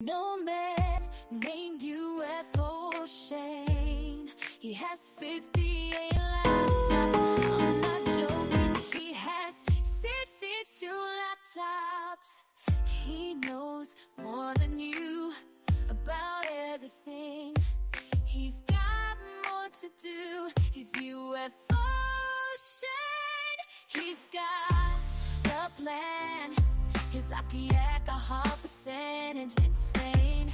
No man named UFO Shane. He has 58 laptops. I'm not joking. He has 62 laptops. He knows more than you about everything. He's got more to do. He's UFO Shane. He's got the plan. His IQ alcohol percentage insane.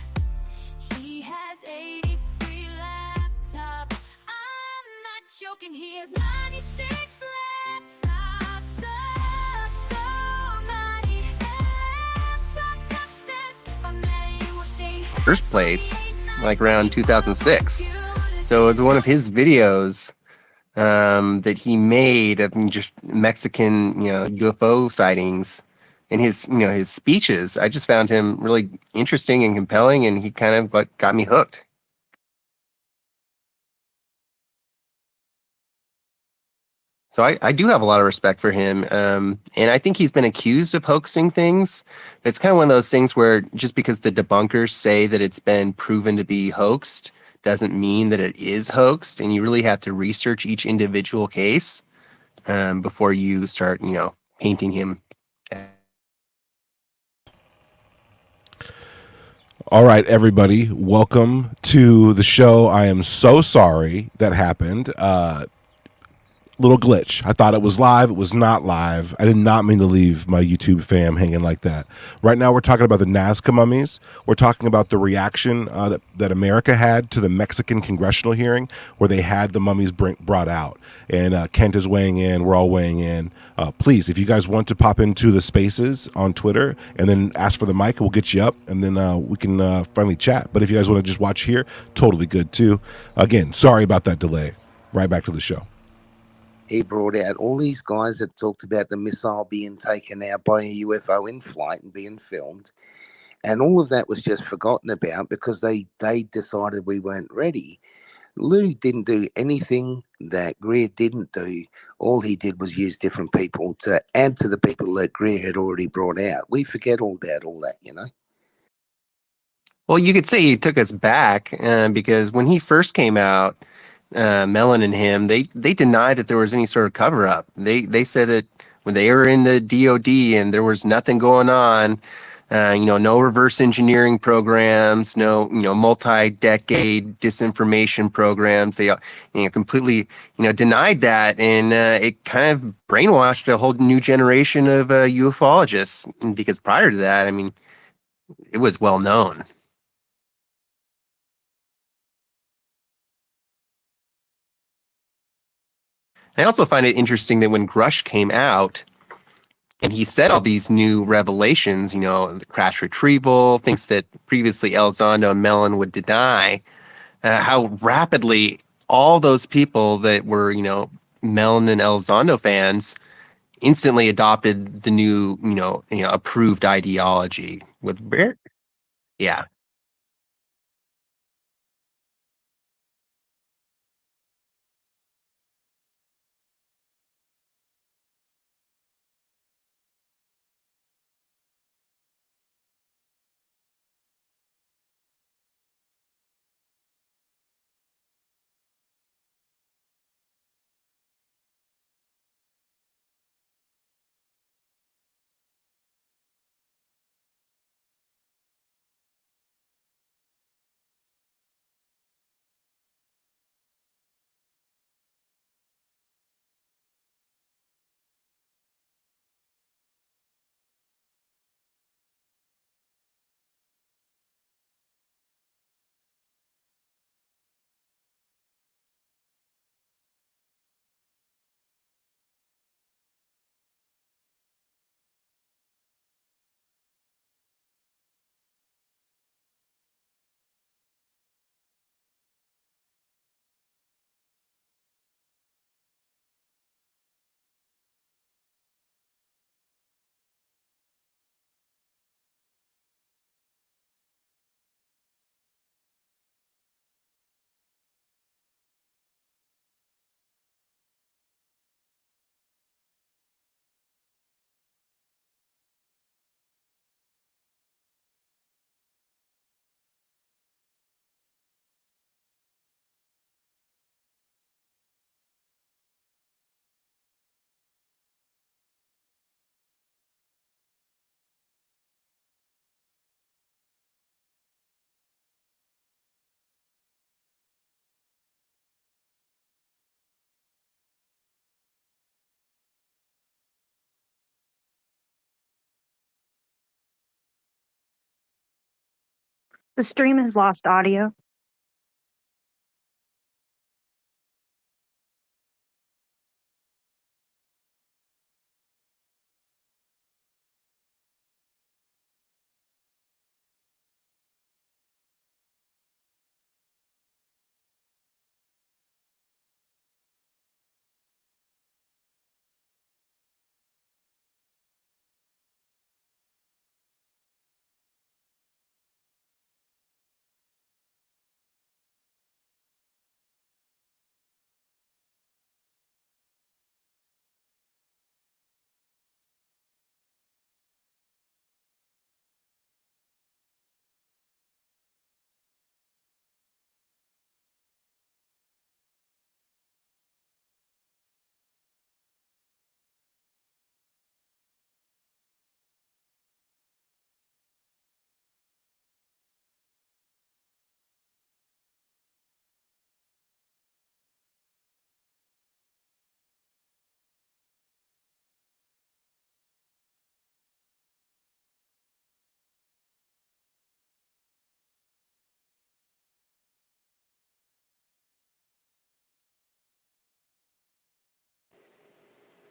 He has 83 laptops. I'm not joking, he has 96 laptops. So many laptops. First place, like around 2006. So it was one of his videos that he made of just Mexican, UFO sightings. And his speeches, I just found him really interesting and compelling, and he kind of got me hooked. So I do have a lot of respect for him, and I think he's been accused of hoaxing things. It's kind of one of those things where just because the debunkers say that it's been proven to be hoaxed doesn't mean that it is hoaxed, and you really have to research each individual case before you start, painting him. All right, everybody, welcome to the show. I am so sorry that happened. Little glitch. I thought it was live. It was not live. I did not mean to leave my YouTube fam hanging like that. Right now, we're talking about the Nazca mummies. We're talking about the reaction that America had to the Mexican congressional hearing where they had the mummies brought out. And Kent is weighing in. We're all weighing in. Please, if you guys want to pop into the spaces on Twitter and then ask for the mic, we'll get you up and then we can finally chat. But if you guys want to just watch here, totally good too. Again, sorry about that delay. Right back to the show. He brought out all these guys that talked about the missile being taken out by a UFO in flight and being filmed. And all of that was just forgotten about because they decided we weren't ready. Lou didn't do anything that Greer didn't do. All he did was use different people to add to the people that Greer had already brought out. We forget all about all that, Well, you could say he took us back because when he first came out, Mellon and him, they denied that there was any sort of cover up. They said that when they were in the DOD and there was nothing going on, no reverse engineering programs, no multi-decade disinformation programs. They completely denied that, and it kind of brainwashed a whole new generation of ufologists. Because prior to that, I mean, it was well known. I also find it interesting that when Grush came out and he said all these new revelations, the crash retrieval, things that previously Elizondo and Mellon would deny, how rapidly all those people that were, Mellon and Elizondo fans instantly adopted the new, approved ideology with yeah. The stream has lost audio.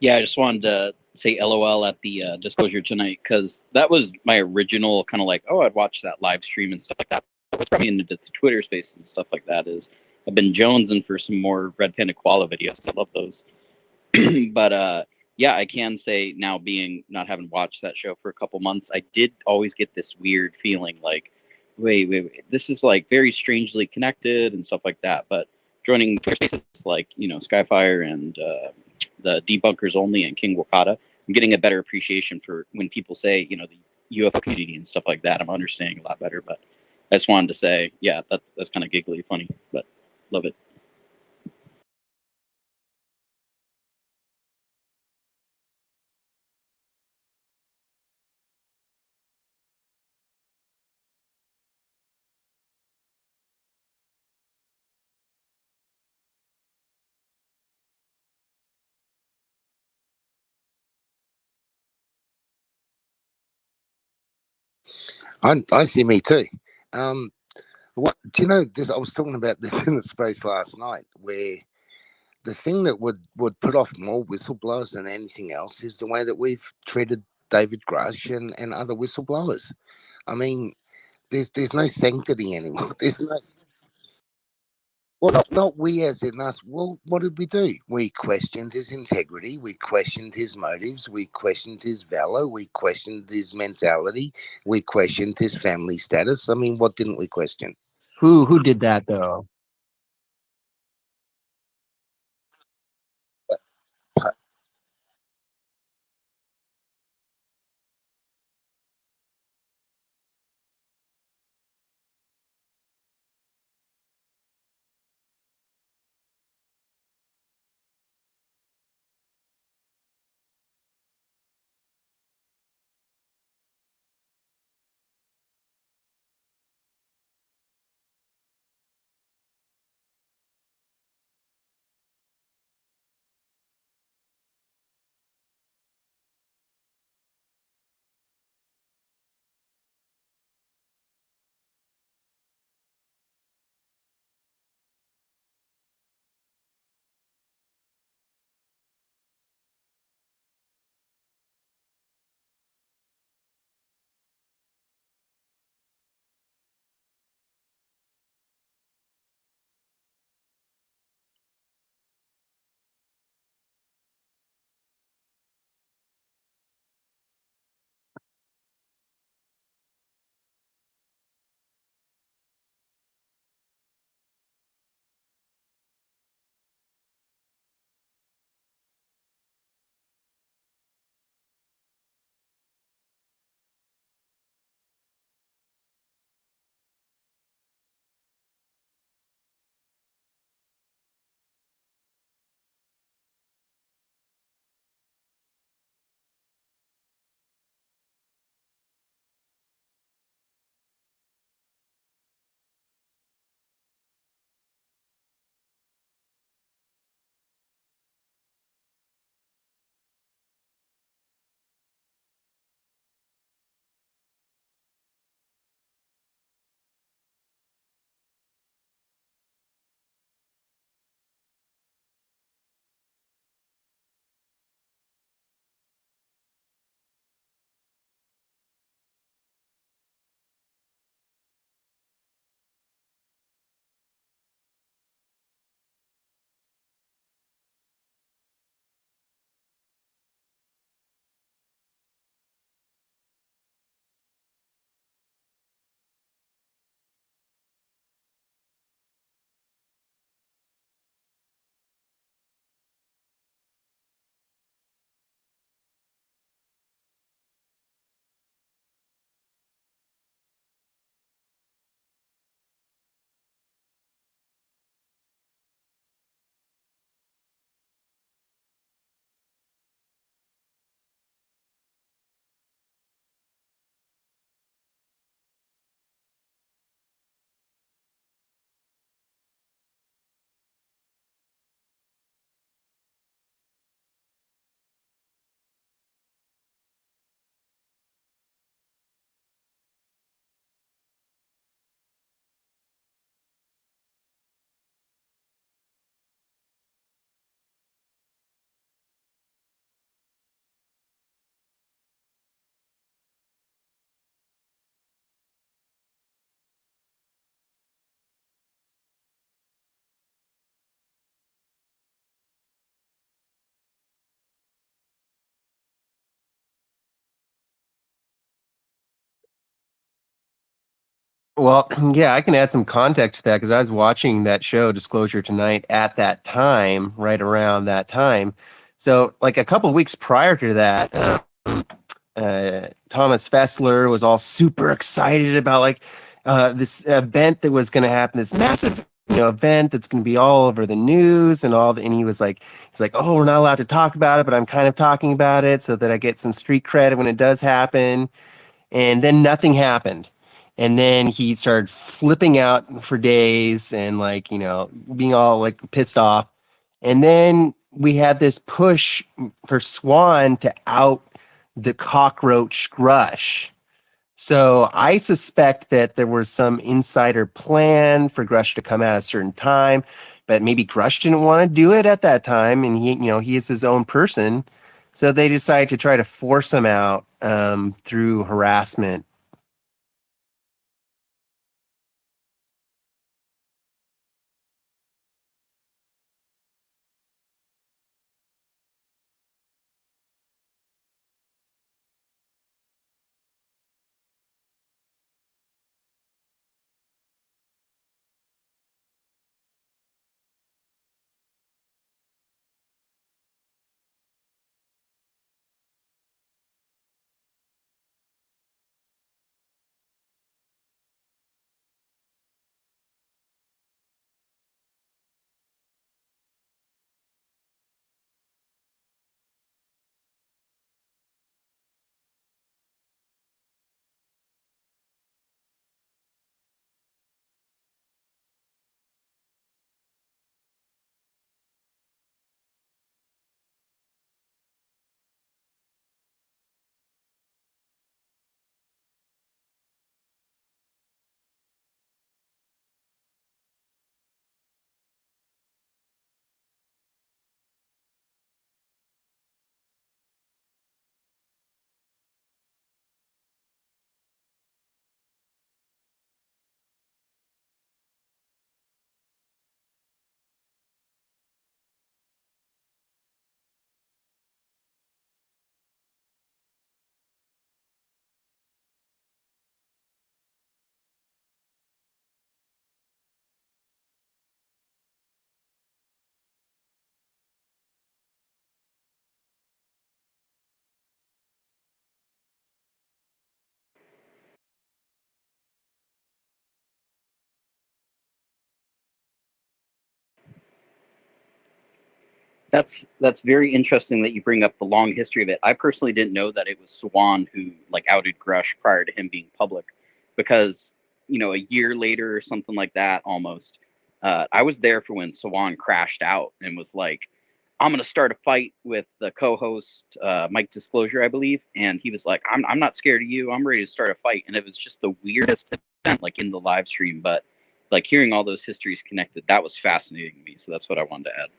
Yeah, I just wanted to say LOL at the disclosure tonight because that was my original kind of like, oh, I'd watch that live stream and stuff like that. What's brought me into the Twitter spaces and stuff like that is I've been jonesing for some more Red Panda Koala videos. I love those. But yeah, I can say now, being not having watched that show for a couple months, I did always get this weird feeling like, wait, this is like very strangely connected and stuff like that. But joining Twitter spaces like Skyfire and the Debunkers Only and King Wakata, I'm getting a better appreciation for when people say the UFO community and stuff like that. I'm understanding a lot better. But I just wanted to say, yeah, that's kind of giggly funny, but love it. I see me too. What do you know? This I was talking about this in the space last night, where the thing that would put off more whistleblowers than anything else is the way that we've treated David Grush and other whistleblowers. I mean, there's no sanctity anymore. There's no. Well, not we as in us. Well, what did we do? We questioned his integrity. We questioned his motives. We questioned his valor. We questioned his mentality. We questioned his family status. I mean, what didn't we question? Who did that though? Uh, Well, yeah, I can add some context to that because I was watching that show, Disclosure Tonight, at that time, right around that time. So, like a couple weeks prior to that, Thomas Fessler was all super excited about like this event that was going to happen, this massive event that's going to be all over the news and all. And he's like, oh, we're not allowed to talk about it, but I'm kind of talking about it so that I get some street credit when it does happen. And then nothing happened. And then he started flipping out for days and like, being all like pissed off. And then we had this push for Swan to out the cockroach Grush. So I suspect that there was some insider plan for Grush to come out at a certain time, but maybe Grush didn't want to do it at that time, and he is his own person, so they decided to try to force him out through harassment. That's very interesting that you bring up the long history of it. I personally didn't know that it was Swan who like outed Grush prior to him being public, because a year later or something like that almost. I was there for when Swan crashed out and was like, "I'm gonna start a fight with the co-host Mike Disclosure, I believe," and he was like, "I'm not scared of you. I'm ready to start a fight." And it was just the weirdest event, like in the live stream, but like hearing all those histories connected, that was fascinating to me. So that's what I wanted to add.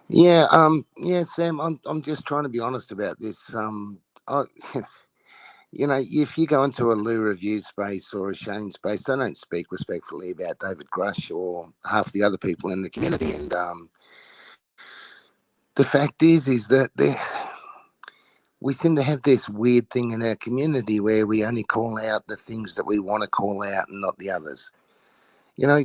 Yeah, Sam, I'm just trying to be honest about this. I, if you go into a Lou review space or a Shane space, they don't speak respectfully about David Grush or half the other people in the community. And the fact is that we seem to have this weird thing in our community where we only call out the things that we want to call out and not the others. You know,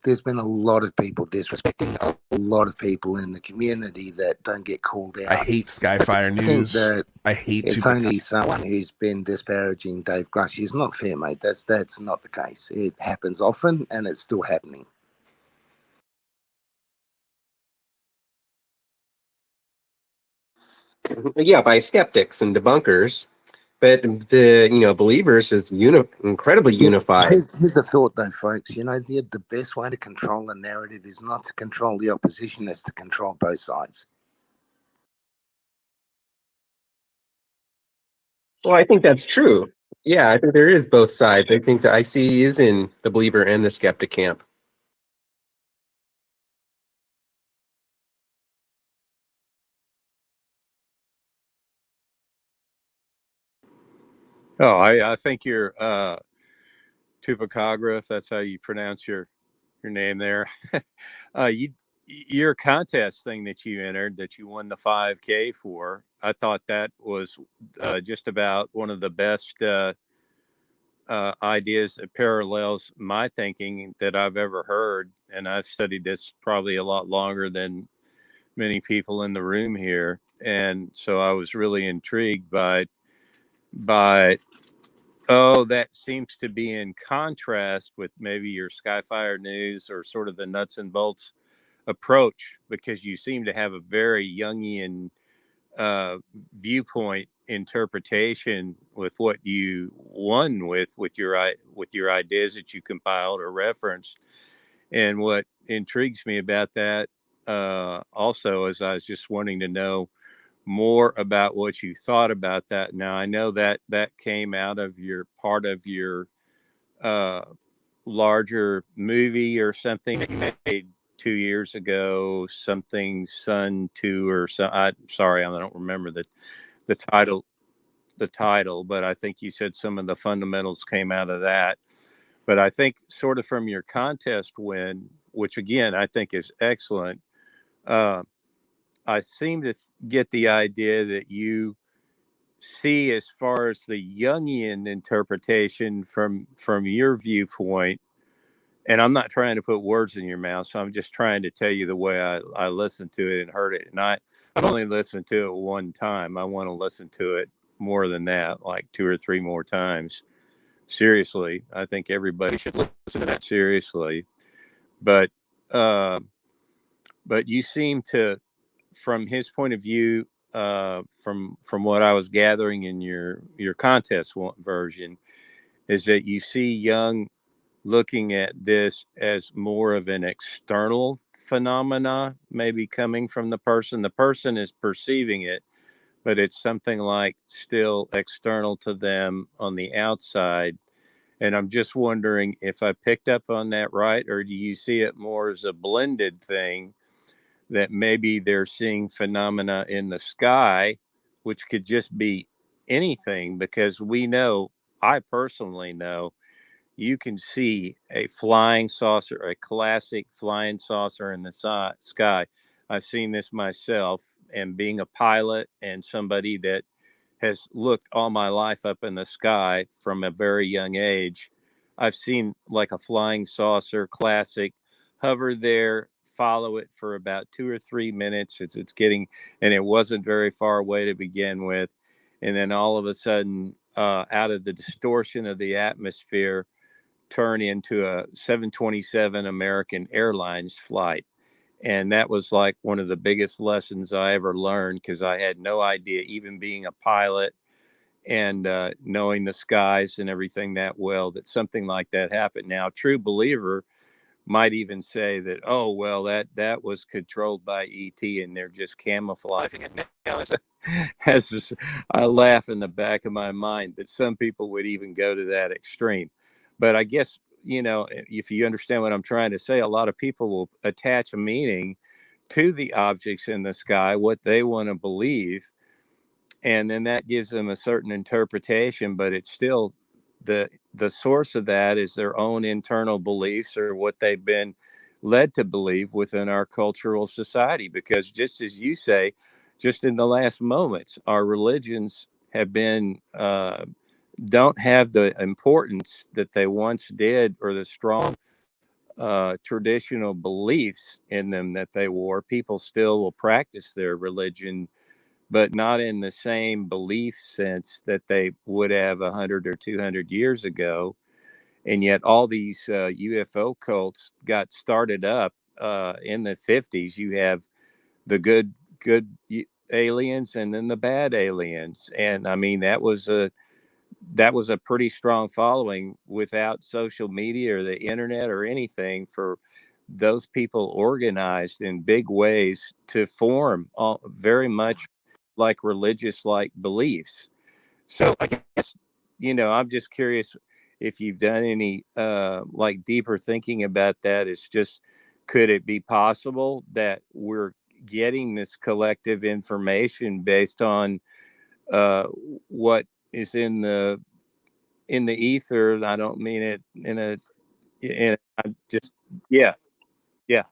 there's been a lot of people disrespecting a lot of people in the community that don't get called out. I hate Skyfire I think News. that I hate it's only someone who's been disparaging Dave Grush. It's not fair, mate. That's not the case. It happens often, and it's still happening. Yeah, by skeptics and debunkers, but the believers is incredibly unified. Here's the thought, though, folks. The best way to control the narrative is not to control the opposition; it's to control both sides. Well, I think that's true. Yeah, I think there is both sides. I think the IC is in the believer and the skeptic camp. Oh, I think you're Tupacograph. That's how you pronounce your name there. Your contest thing that you entered, that you won the 5K for. I thought that was just about one of the best ideas that parallels my thinking that I've ever heard. And I've studied this probably a lot longer than many people in the room here. And so I was really intrigued by oh, that seems to be in contrast with maybe your Skyfire News or sort of the nuts and bolts approach, because you seem to have a very Jungian uh, viewpoint interpretation with what you won with your ideas that you compiled or referenced. And what intrigues me about that also is I was just wanting to know more about what you thought about that. Now I know that that came out of your part of your uh, larger movie or something that you made 2 years ago, something Sun 2 or so. I'm sorry, I don't remember the title, but I think you said some of the fundamentals came out of that. But I think sort of from your contest win, which again I think is excellent. Uh, I seem to get the idea that you see, as far as the Jungian interpretation from your viewpoint, and I'm not trying to put words in your mouth, so I'm just trying to tell you the way I listened to it and heard it. And I've only listened to it one time. I want to listen to it more than that, like 2 or 3 more times. Seriously, I think everybody should listen to that seriously. But uh, but you seem to, from his point of view, from what I was gathering in your contest version, is that you see Young looking at this as more of an external phenomena, maybe coming from the person. The person is perceiving it, but it's something like still external to them on the outside. And I'm just wondering if I picked up on that right, or do you see it more as a blended thing, that maybe they're seeing phenomena in the sky, which could just be anything? Because we know, I personally know, you can see a flying saucer, a classic flying saucer in the sky. I've seen this myself, and being a pilot and somebody that has looked all my life up in the sky from a very young age, I've seen like a flying saucer classic hover there, follow it for about 2 or 3 minutes. It's getting, and it wasn't very far away to begin with. And then all of a sudden, out of the distortion of the atmosphere, turn into a 727 American Airlines flight. And that was like one of the biggest lessons I ever learned, because I had no idea, even being a pilot and knowing the skies and everything that well, that something like that happened. Now, a true believer might even say that, oh, well, that was controlled by ET and they're just camouflaging it. Now, as this, I laugh in the back of my mind that some people would even go to that extreme. But I guess, if you understand what I'm trying to say, a lot of people will attach a meaning to the objects in the sky what they want to believe, and then that gives them a certain interpretation, but it's still the source of that is their own internal beliefs or what they've been led to believe within our cultural society. Because just as you say, just in the last moments, our religions have been don't have the importance that they once did, or the strong traditional beliefs in them that they wore. People still will practice their religion, but not in the same belief sense that they would have 100 or 200 years ago. And yet all these UFO cults got started up in the 50s. You have the good aliens and then the bad aliens. And I mean, that was a pretty strong following without social media or the internet or anything, for those people organized in big ways to form very much like religious like beliefs. So I guess, I'm just curious if you've done any like deeper thinking about that. It's just, could it be possible that we're getting this collective information based on uh, what is in the ether? I don't mean it I'm just, yeah, yeah.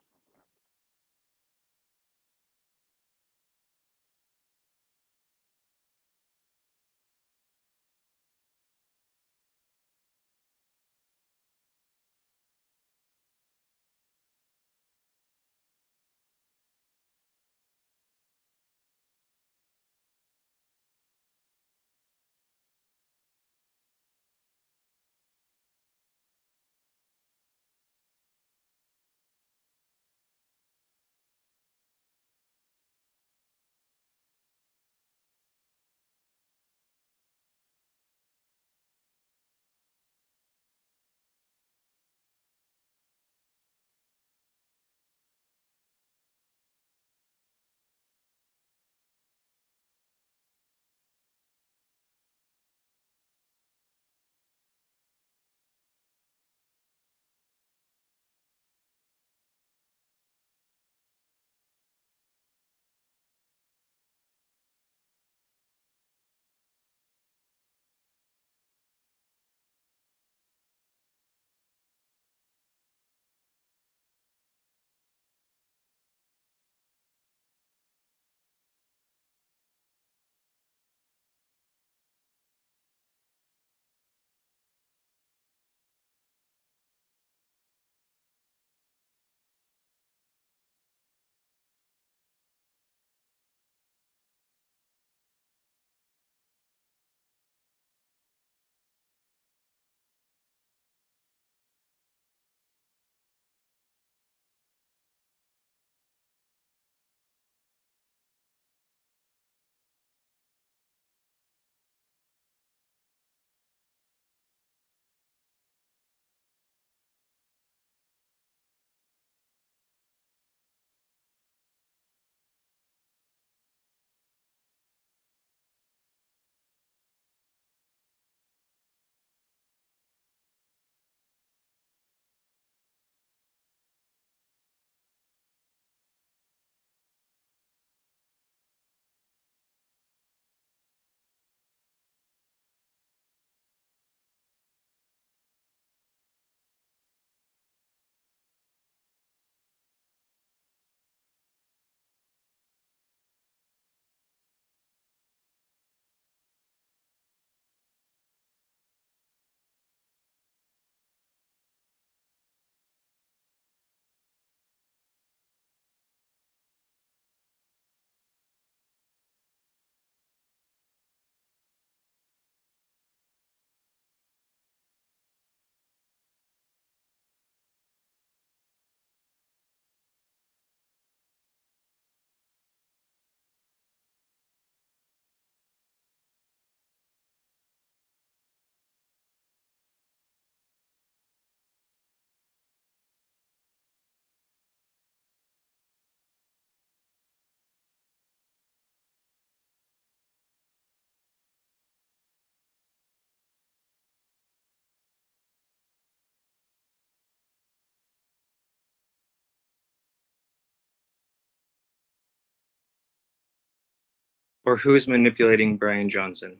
or who is manipulating Brian Johnson?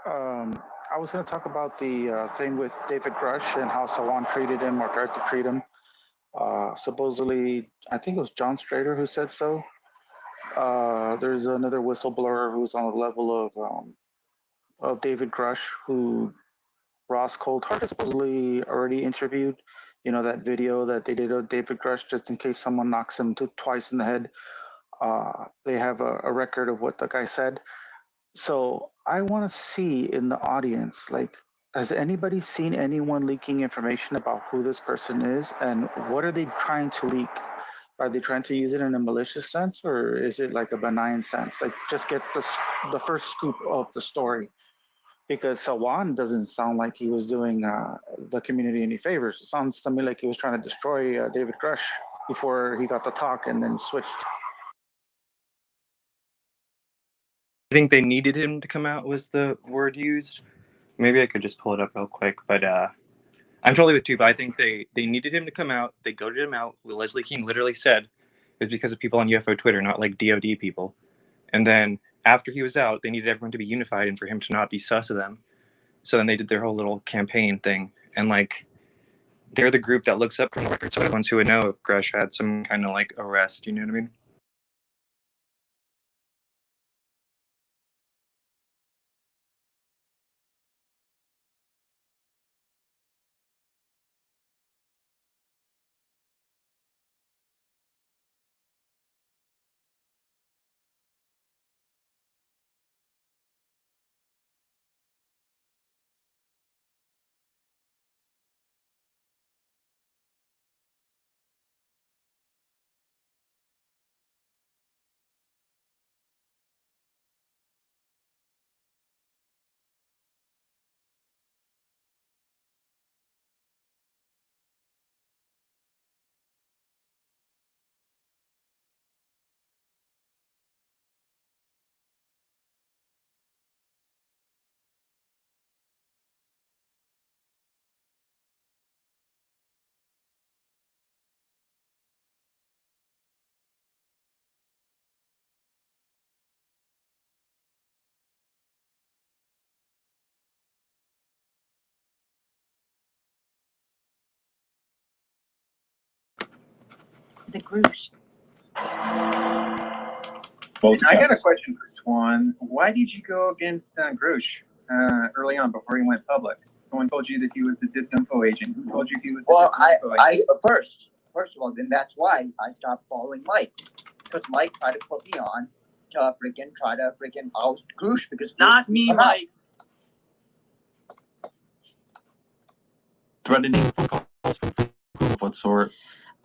I was going to talk about the thing with David Grush and how Sawan treated him or tried to treat him. Supposedly, I think it was John Strader who said so. There's another whistleblower who's on the level of David Grush, who Ross Coldhart supposedly already interviewed. You know, that video that they did of David Grush, just in case someone knocks him twice in the head. They have a record of what the guy said. So I want to see in the audience, like, has anybody seen anyone leaking information about who this person is and what are they trying to leak? Are they trying to use it in a malicious sense, or is it like a benign sense? Like, just get the first scoop of the story. Because Sawan doesn't sound like he was doing the community any favors. It sounds to me like he was trying to destroy David Grush before he got the talk and then switched. I think they needed him to come out was the word used. Maybe I could just pull it up real quick, but I'm totally with you. But I think they needed him to come out. They goaded him out. What Leslie King literally said it was because of people on UFO Twitter, not like DOD people. And then after he was out, they needed everyone to be unified and for him to not be sus of them. So then they did their whole little campaign thing, and like they're the group that looks up criminal records. So the ones who would know if Grush had some kind of like arrest. You know what I mean? The groups. I got a question for Swan. Why did you go against Grush early on before he went public? Someone told you that he was a disinfo agent. Who told you he was a disinfo agent? First of all, then that's why I stopped following Mike. Because Mike tried to put me on to try to oust Grush because Not me, Mike. Threatening phone calls from who of what sort?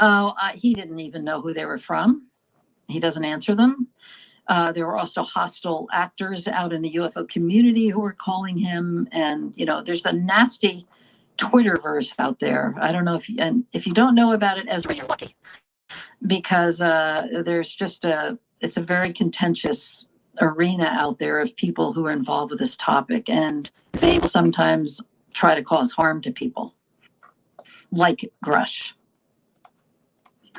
Oh, he didn't even know who they were from. He doesn't answer them. There were also hostile actors out in the UFO community who were calling him. And, you know, there's a nasty Twitterverse out there. I don't know if you don't know about it, Ezra, you're lucky. Because there's just it's a very contentious arena out there of people who are involved with this topic. And they will sometimes try to cause harm to people, like Grush.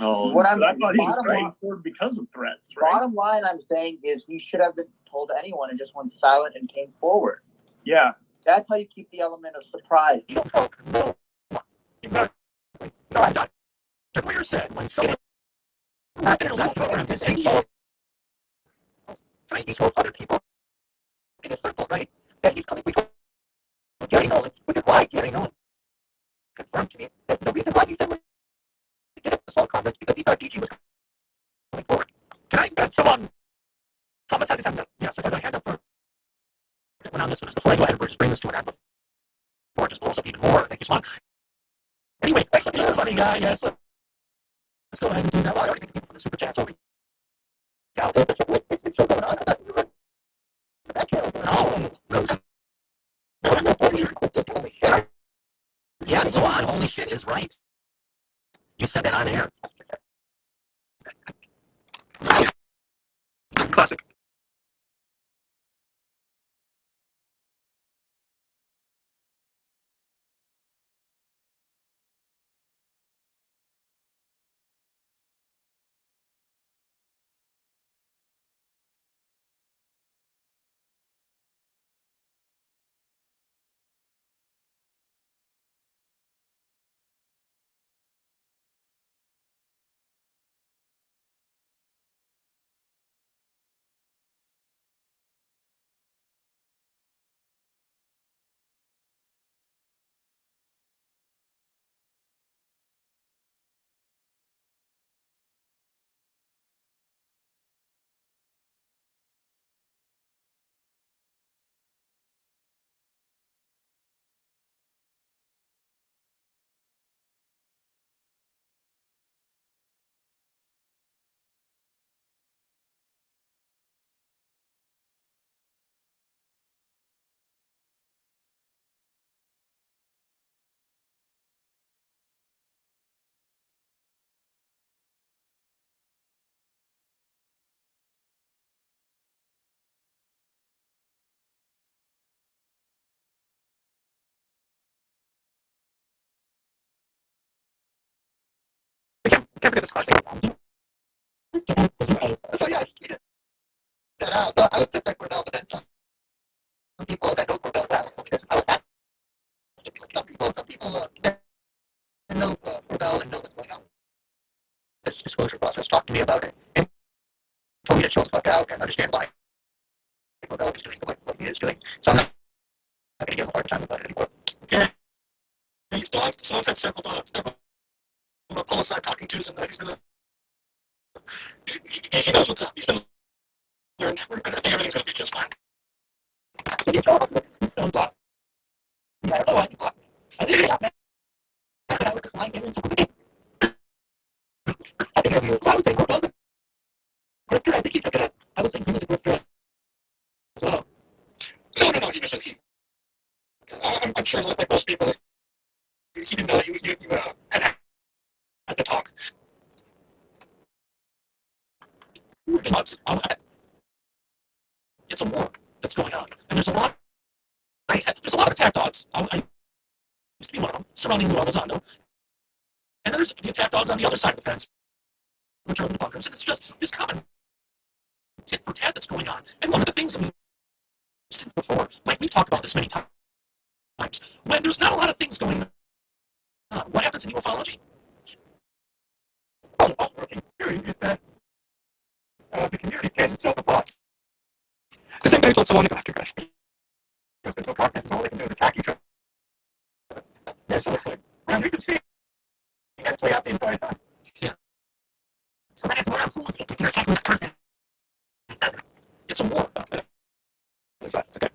Oh, What I thought he was right because of threats, right? Bottom line I'm saying is he should have been told anyone and just went silent and came forward. Yeah. That's how you keep the element of surprise. You don't talk. No. No, I thought the lawyer said when someone not in a little program is NDA, right? He told other people in a circle, right? That he's coming. We told Gary Nolan, which is why Gary Nolan confirmed to me that the reason why he said was to get up the assault conference because he thought DG was coming forward. Can I get someone? Thomas has his hand up. Yes, I got my hand up for when on this one. Before I go ahead and just bring this to an end before it just blows up even more. Thank you, Swan. Anyway, thanks for being a funny guy. Yes, let's go ahead and do that. Well, I already get the people from the super chat, so we got it's still going on. I thought you were the back channel. No. Holy shit. Yeah, Swan, holy shit is right. You said that on air. Classic. Can't forget this classic. So yeah, he did that. But I would pick Cordell, but then some people that know Cordell that because I would ask some people that know Cordell and know what's going on. This disclosure process talked to me about it and told me to chill the fuck out and understand why Cordell is doing what he is doing. So I'm not going to give him a hard time about it anymore. Yeah. He's had several thoughts. I'm going to pull aside talking to somebody. He knows what's up. He's been learned. I think everything's going to be just fine. Don't block. Yeah, I don't know why you block me. I think you're mad with this mind game. I think I would say Cordell. I think he took it up. I would think he was a grifter as well. No, he was a I'm sure, like most people, he didn't know you had to talk. It's a war that's going on, and there's a lot of attack dogs. I used to be one of them, surrounding Lou Elizondo, and then there's the attack dogs on the other side of the fence, which are in the bunkers, and it's just this common tit for tat that's going on. And one of the things we've seen before, like we've talked about this many times, when there's not a lot of things going on, what happens in ufology? The working theory is that the community can self-apply. The same guy told someone to go after Crash. Just into a cockpit, and all they can do is attack each other. Yeah, so it's like, and you can see it play out the entire time. Yeah. So that is more of who's you're attacking the person. It's a war. Exactly. Okay.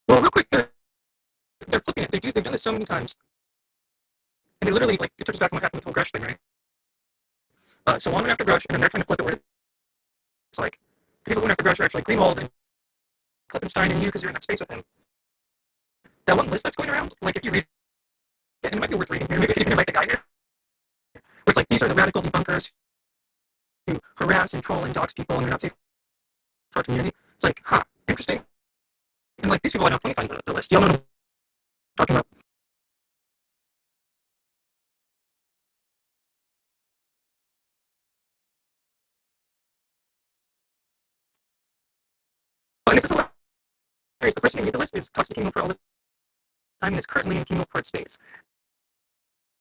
Well, real quick, they're flipping it. They've done this so many times. And they literally, like, it touches back on what happened with the whole Grush thing, right? So one went after Grush, and then they're trying to flip it where it's like, the people who went after Grush are actually Greenwald and Klippenstein and you because you're in that space with him. That one list that's going around, like, if you read it, and it might be worth reading here, maybe if you can invite the guy here, where it's like, these are the radical debunkers who harass and troll and dox people and they're not safe for our community. It's like, huh, interesting. And, like, these people I know, let me find the list. You all know what I'm talking about. And this is hilarious. The person who made the list is Toxic King for all the time and is currently in chemo for space.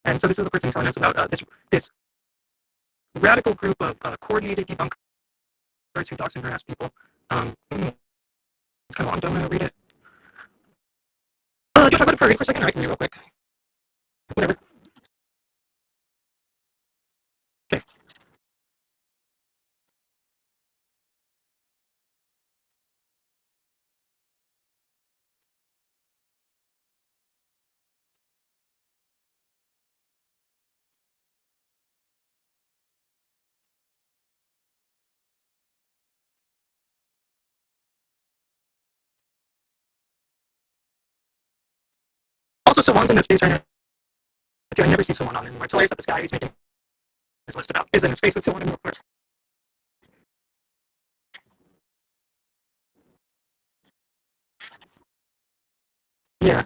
And so this is the person telling us about this radical group of coordinated debunkers who dox and harass people. It's kind of long, don't want to read it. Do you want to talk about it for a second, or I can read it real quick? Whatever. Okay. Also, Sawan's in that space right now. I never see Sawan on anymore. It's hilarious that this guy he's making his list about is in his space with Sawan in the Yeah.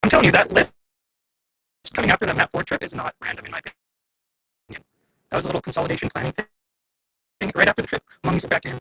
I'm telling you, that list coming after that Map 4 trip is not random, in my opinion. That was a little consolidation planning thing. Right after the trip, mummies are back in.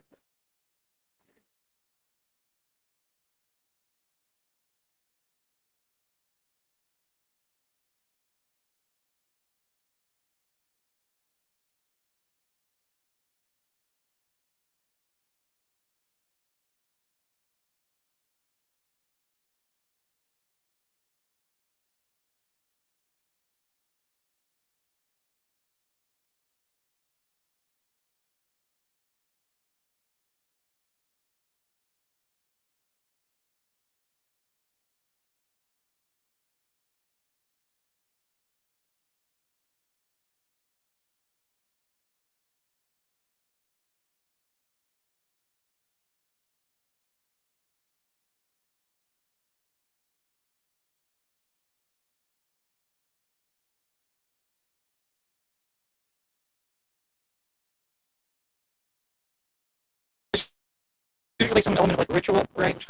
Usually some element of like ritual, right?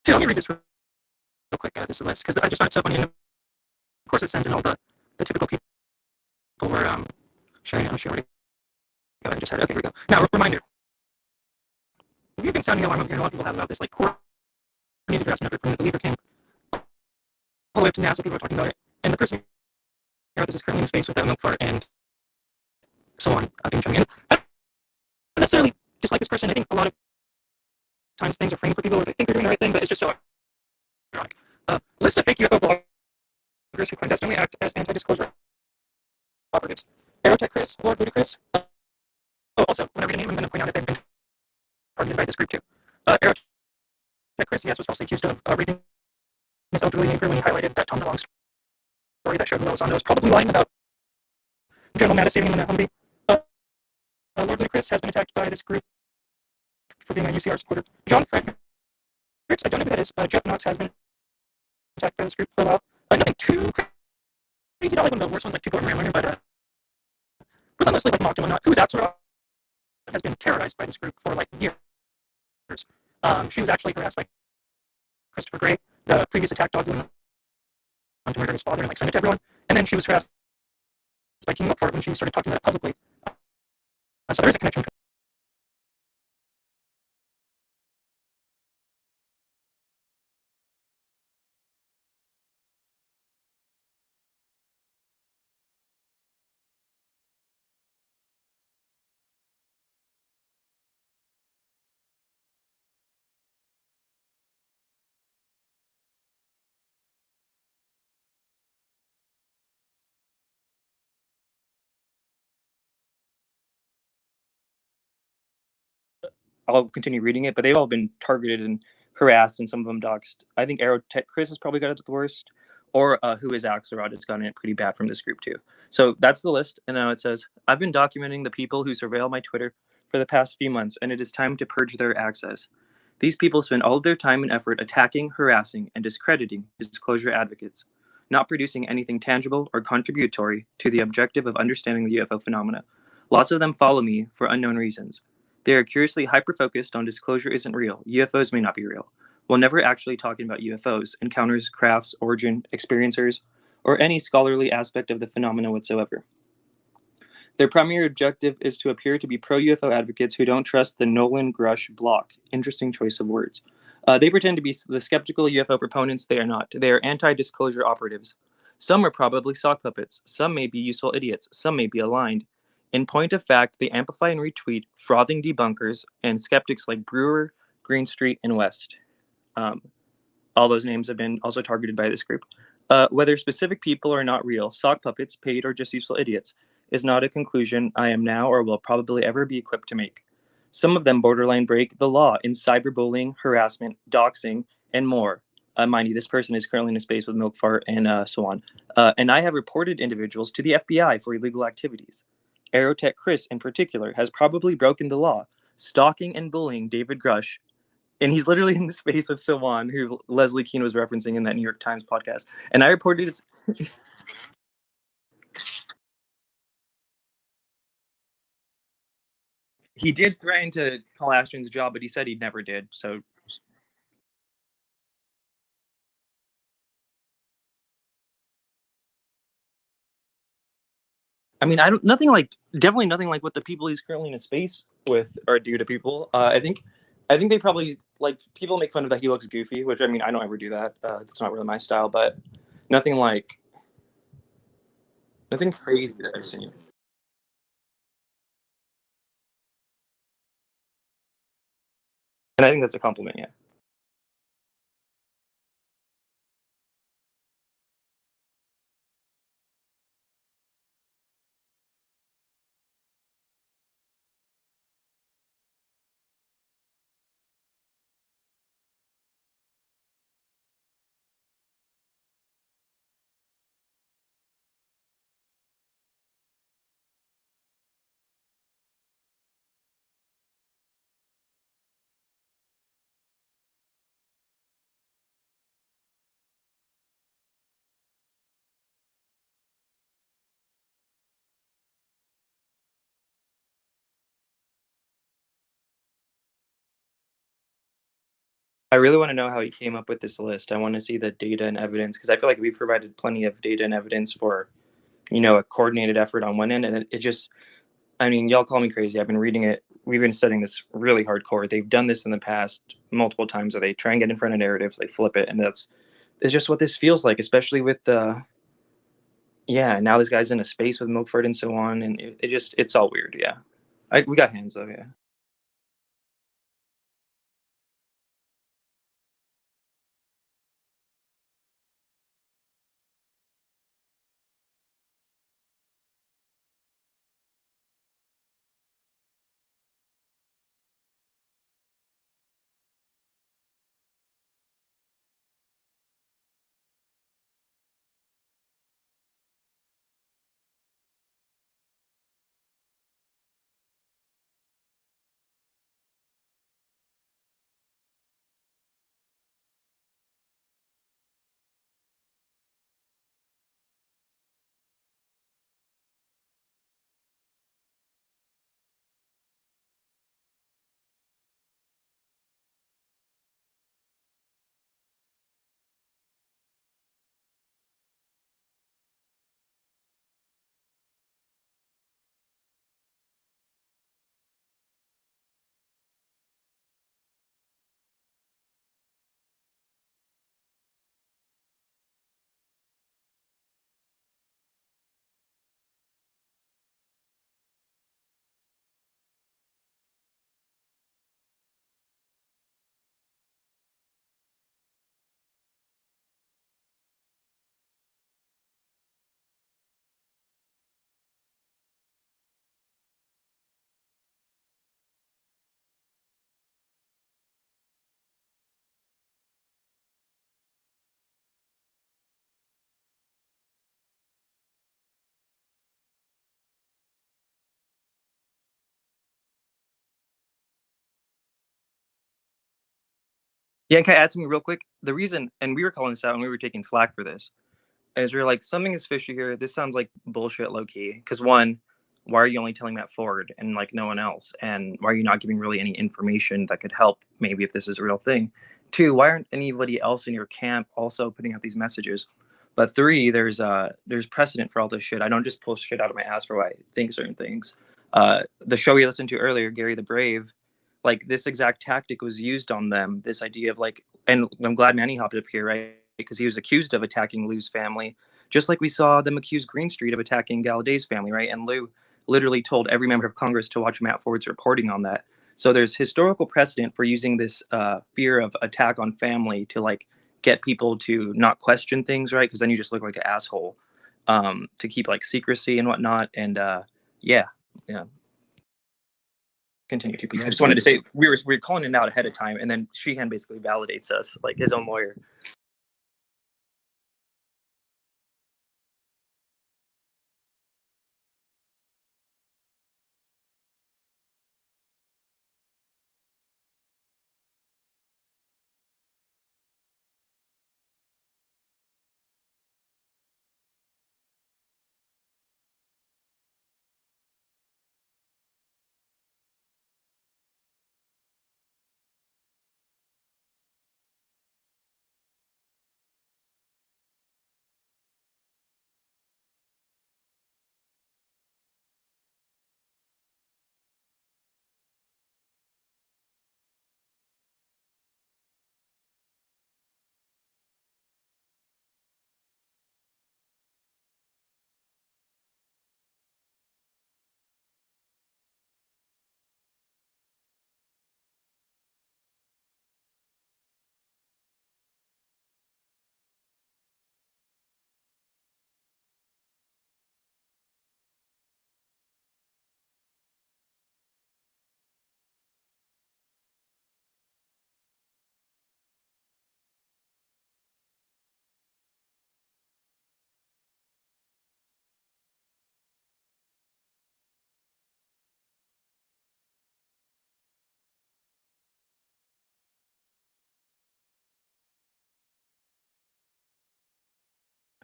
Here, let me read this real quick. This list, because I just found it so funny. And of course, it's sent in all the typical people were sharing it. I'm sure. Go ahead and just had it. Okay, here we go. Now, reminder. We've been sounding the alarm here. A lot of people have about this like coordinated harassment effort from the believer camp all the way up to now. So people are talking about it. And the person here, this is currently in space with that milk fart and so on. Being Jungian. I don't necessarily dislike this person. I think a lot of times things are framed for people or they think they're doing the right thing, but it's just so ironic. List of fake UFO bloggers who clandestinely act as anti-disclosure operatives. Aerotech Chris, Lord Ludicrous. Also, when I read a name, I'm going to point out that they've been targeted by this group too. Aerotech Chris, yes, was falsely accused of raping his elderly neighbor when he highlighted that Tom DeLonge story that showed Lou Elizondo was probably lying about General Mattis saving him in that Humvee. Lord Ludicrous has been attacked by this group for being a UCR supporter. John Fredericks, I don't know who that is. Jeff Knox has been attacked by this group for a while. Nothing too crazy, not like one of the worst ones like Tuco and Ramlinger, but relentlessly like mocked and whatnot. Who's Axelrod has been terrorized by this group for like years. She was actually harassed by Christopher Gray, the previous attack dog who went on to murder his father and like send it to everyone. And then she was harassed by King Milford when she started talking about it publicly. So there is a connection. I'll continue reading it, but they've all been targeted and harassed, and some of them doxxed. I think Aerotech Chris has probably got it the worst, or Who is Axelrod has gotten it pretty bad from this group too. So that's the list, and now it says, I've been documenting the people who surveil my Twitter for the past few months, and it is time to purge their access. These people spend all of their time and effort attacking, harassing, and discrediting disclosure advocates, not producing anything tangible or contributory to the objective of understanding the UFO phenomena. Lots of them follow me for unknown reasons. They are curiously hyper-focused on disclosure isn't real. UFOs may not be real, while never actually talking about UFOs, encounters, crafts, origin, experiencers, or any scholarly aspect of the phenomena whatsoever. Their primary objective is to appear to be pro-UFO advocates who don't trust the Nolan Grush block. Interesting choice of words. They pretend to be the skeptical UFO proponents. They are not. They are anti-disclosure operatives. Some are probably sock puppets. Some may be useful idiots. Some may be aligned. In point of fact, they amplify and retweet frothing debunkers and skeptics like Brewer, Greenstreet, and West. Um, all those names have been also targeted by this group. Whether specific people are not real, sock puppets, paid, or just useful idiots, is not a conclusion I am now or will probably ever be equipped to make. Some of them borderline break the law in cyberbullying, harassment, doxing, and more. Mind you, this person is currently in a space with Milkfart and so on. And I have reported individuals to the FBI for illegal activities. Aerotech Chris, in particular, has probably broken the law, stalking and bullying David Grush, and he's literally in the space with Sylvan, who Leslie Keane was referencing in that New York Times podcast. And I reported his... He did threaten to call Ashton's job, but he said he never did. So, I mean, definitely nothing like what the people he's currently in a space with are do to people. I think they probably like people make fun of that he looks goofy, which I mean, I don't ever do that. It's not really my style, but nothing like nothing crazy that I've seen. And I think that's a compliment. Yeah. I really want to know how he came up with this list. I want to see the data and evidence because I feel like we provided plenty of data and evidence for, a coordinated effort on one end. And it just, I mean, y'all call me crazy. I've been reading it. We've been studying this really hardcore. They've done this in the past multiple times where they try and get in front of narratives, they flip it. And it's just what this feels like, especially with yeah, now this guy's in a space with Milford and so on. And it's all weird. Yeah. We got hands though. Yeah. Yeah, can I add something real quick? The reason, and we were calling this out and we were taking flack for this, is we were like, something is fishy here. This sounds like bullshit low key. Because one, why are you only telling Matt Ford and like no one else? And why are you not giving really any information that could help maybe if this is a real thing? Two, why aren't anybody else in your camp also putting out these messages? But three, there's precedent for all this shit. I don't just pull shit out of my ass for why I think certain things. The show we listened to earlier, Gary the Brave, like this exact tactic was used on them. This idea of like, and I'm glad Manny hopped up here, right? Because he was accused of attacking Lou's family, just like we saw them accuse Greenstreet of attacking Gallaudet's family, right? And Lou literally told every member of Congress to watch Matt Ford's reporting on that. So there's historical precedent for using this fear of attack on family to like get people to not question things, right? Because then you just look like an asshole. To keep like secrecy and whatnot. And yeah. Continue to. I just wanted to say we were calling it out ahead of time, and then Sheehan basically validates us, like his own lawyer.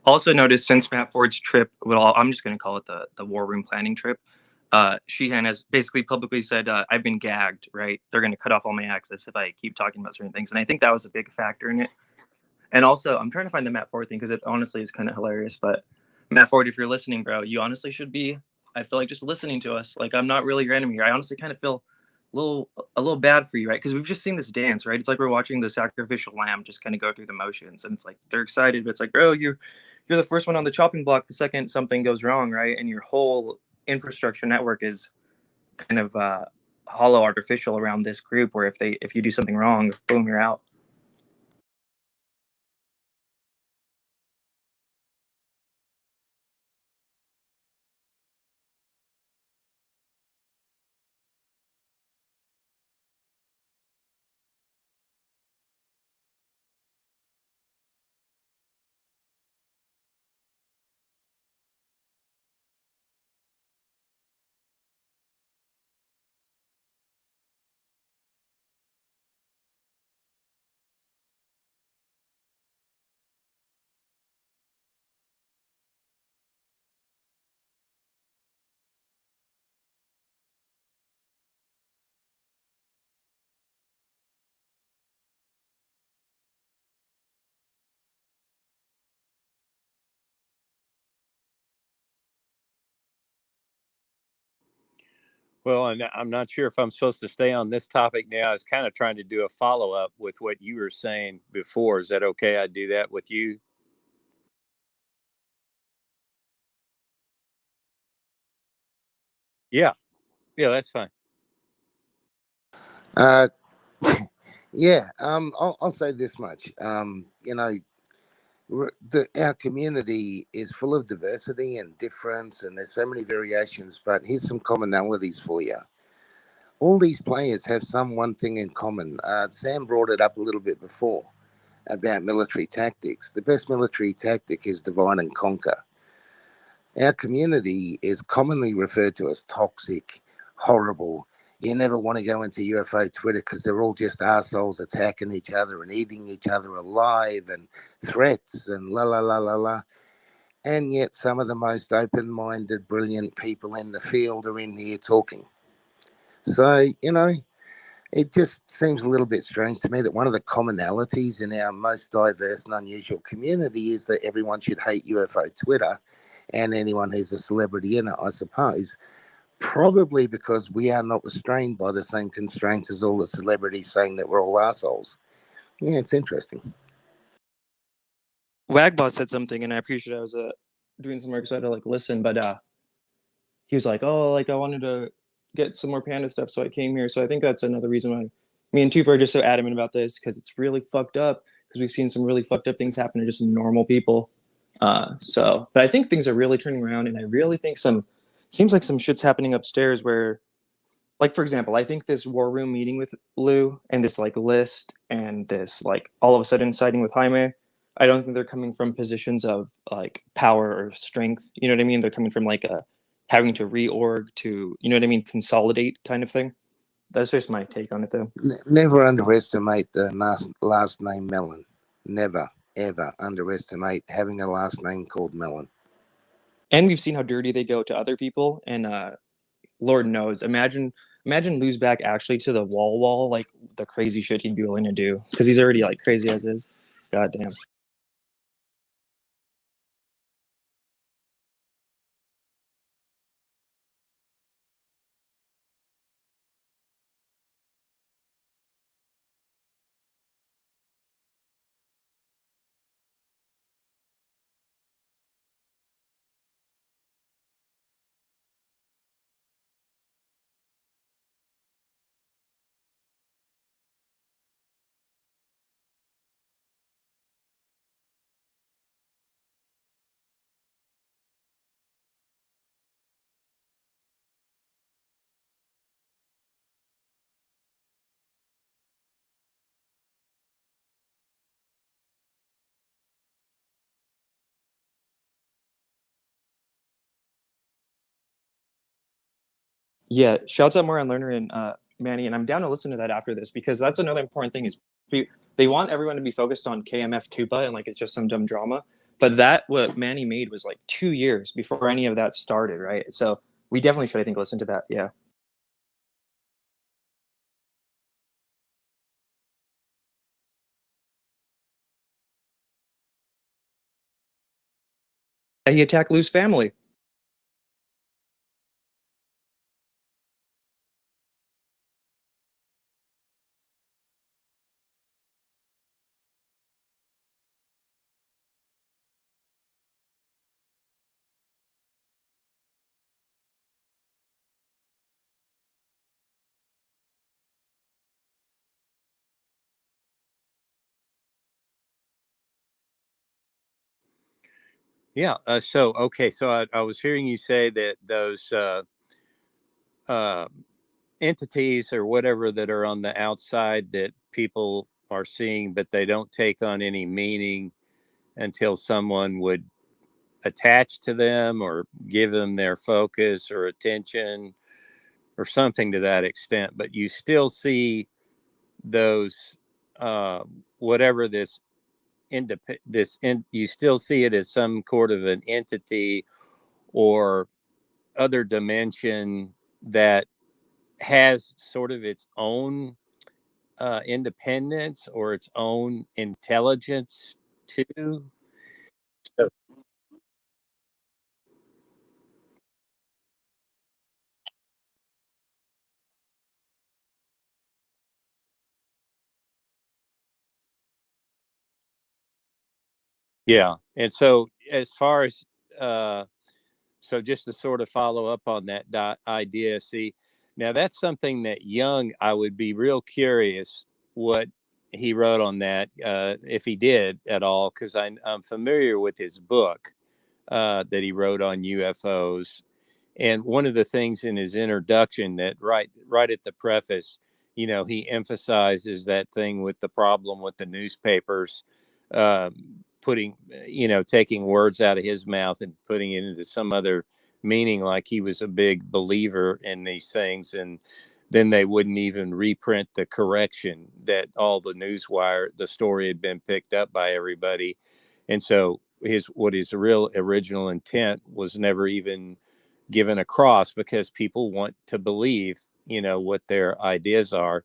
Also noticed since Matt Ford's trip, well, I'm just going to call it the war room planning trip. Sheehan has basically publicly said, I've been gagged, right? They're going to cut off all my access if I keep talking about certain things. And I think that was a big factor in it. And also, I'm trying to find the Matt Ford thing because it honestly is kind of hilarious. But Matt Ford, if you're listening, bro, you honestly should be, I feel like, just listening to us. Like, I'm not really your enemy here. I honestly kind of feel a little bad for you, right? Because we've just seen this dance, right? It's like we're watching the sacrificial lamb just kind of go through the motions. And it's like, they're excited, but it's like, bro, you're the first one on the chopping block the second something goes wrong, right? And your whole infrastructure network is kind of hollow artificial around this group where if you do something wrong, boom, you're out. Well, and I'm not sure if I'm supposed to stay on this topic now. I was kind of trying to do a follow up with what you were saying before. Is that okay? I do that with you? Yeah. Yeah, that's fine. Uh, yeah. I'll say this much. Our community is full of diversity and difference, and there's so many variations. But here's some commonalities for you. All these players have some one thing in common. Sam brought it up a little bit before about military tactics. The best military tactic is divide and conquer. Our community is commonly referred to as toxic, horrible, You never want to go into UFO Twitter because they're all just assholes attacking each other and eating each other alive and threats and la la la la la. And yet some of the most open-minded, brilliant people in the field are in here talking. So, you know, it just seems a little bit strange to me that one of the commonalities in our most diverse and unusual community is that everyone should hate UFO Twitter and anyone who's a celebrity in it, I suppose. Probably because we are not restrained by the same constraints as all the celebrities saying that we're all assholes. Yeah, it's interesting. Wagboss said something, and I appreciate I was doing some work, so I had to like listen. But he was like, "Oh, like I wanted to get some more panda stuff, so I came here." So I think that's another reason why me and Tupa are just so adamant about this, because it's really fucked up. Because we've seen some really fucked up things happen to just normal people. But I think things are really turning around, and I really think seems like some shit's happening upstairs where, like for example, I think this war room meeting with Lou and this like list and this like all of a sudden siding with Jaime, I don't think they're coming from positions of like power or strength. You know what I mean? They're coming from like a having to reorg to, you know what I mean, consolidate kind of thing. That's just my take on it, though. Never underestimate the last name Mellon. Never, ever underestimate having a last name called Mellon. And we've seen how dirty they go to other people, and Lord knows, imagine Lou's back actually to the wall, like the crazy shit he'd be willing to do, because he's already like crazy as is. God damn. Yeah, shouts out Moran Lerner and Manny, and I'm down to listen to that after this, because that's another important thing is they want everyone to be focused on KMF Tupa and like it's just some dumb drama. But that what Manny made was like 2 years before any of that started, right? So we definitely should, I think, listen to that. Yeah. He attacked Lou's family. Yeah. So I was hearing you say that those uh, entities or whatever that are on the outside that people are seeing, but they don't take on any meaning until someone would attach to them or give them their focus or attention or something to that extent. But you still see those whatever this you still see it as some sort of an entity or other dimension that has sort of its own independence or its own intelligence too. So, yeah, and so as far as uh, so just to sort of follow up on that idea, see, now that's something that Jung, I would be real curious what he wrote on that, if he did at all, because I'm familiar with his book that he wrote on UFOs. And one of the things in his introduction that right at the preface, he emphasizes that thing with the problem with the newspapers, uh, putting, taking words out of his mouth and putting it into some other meaning, like he was a big believer in these things. And then they wouldn't even reprint the correction that all the story had been picked up by everybody. And so his real original intent was never even given across, because people want to believe, what their ideas are.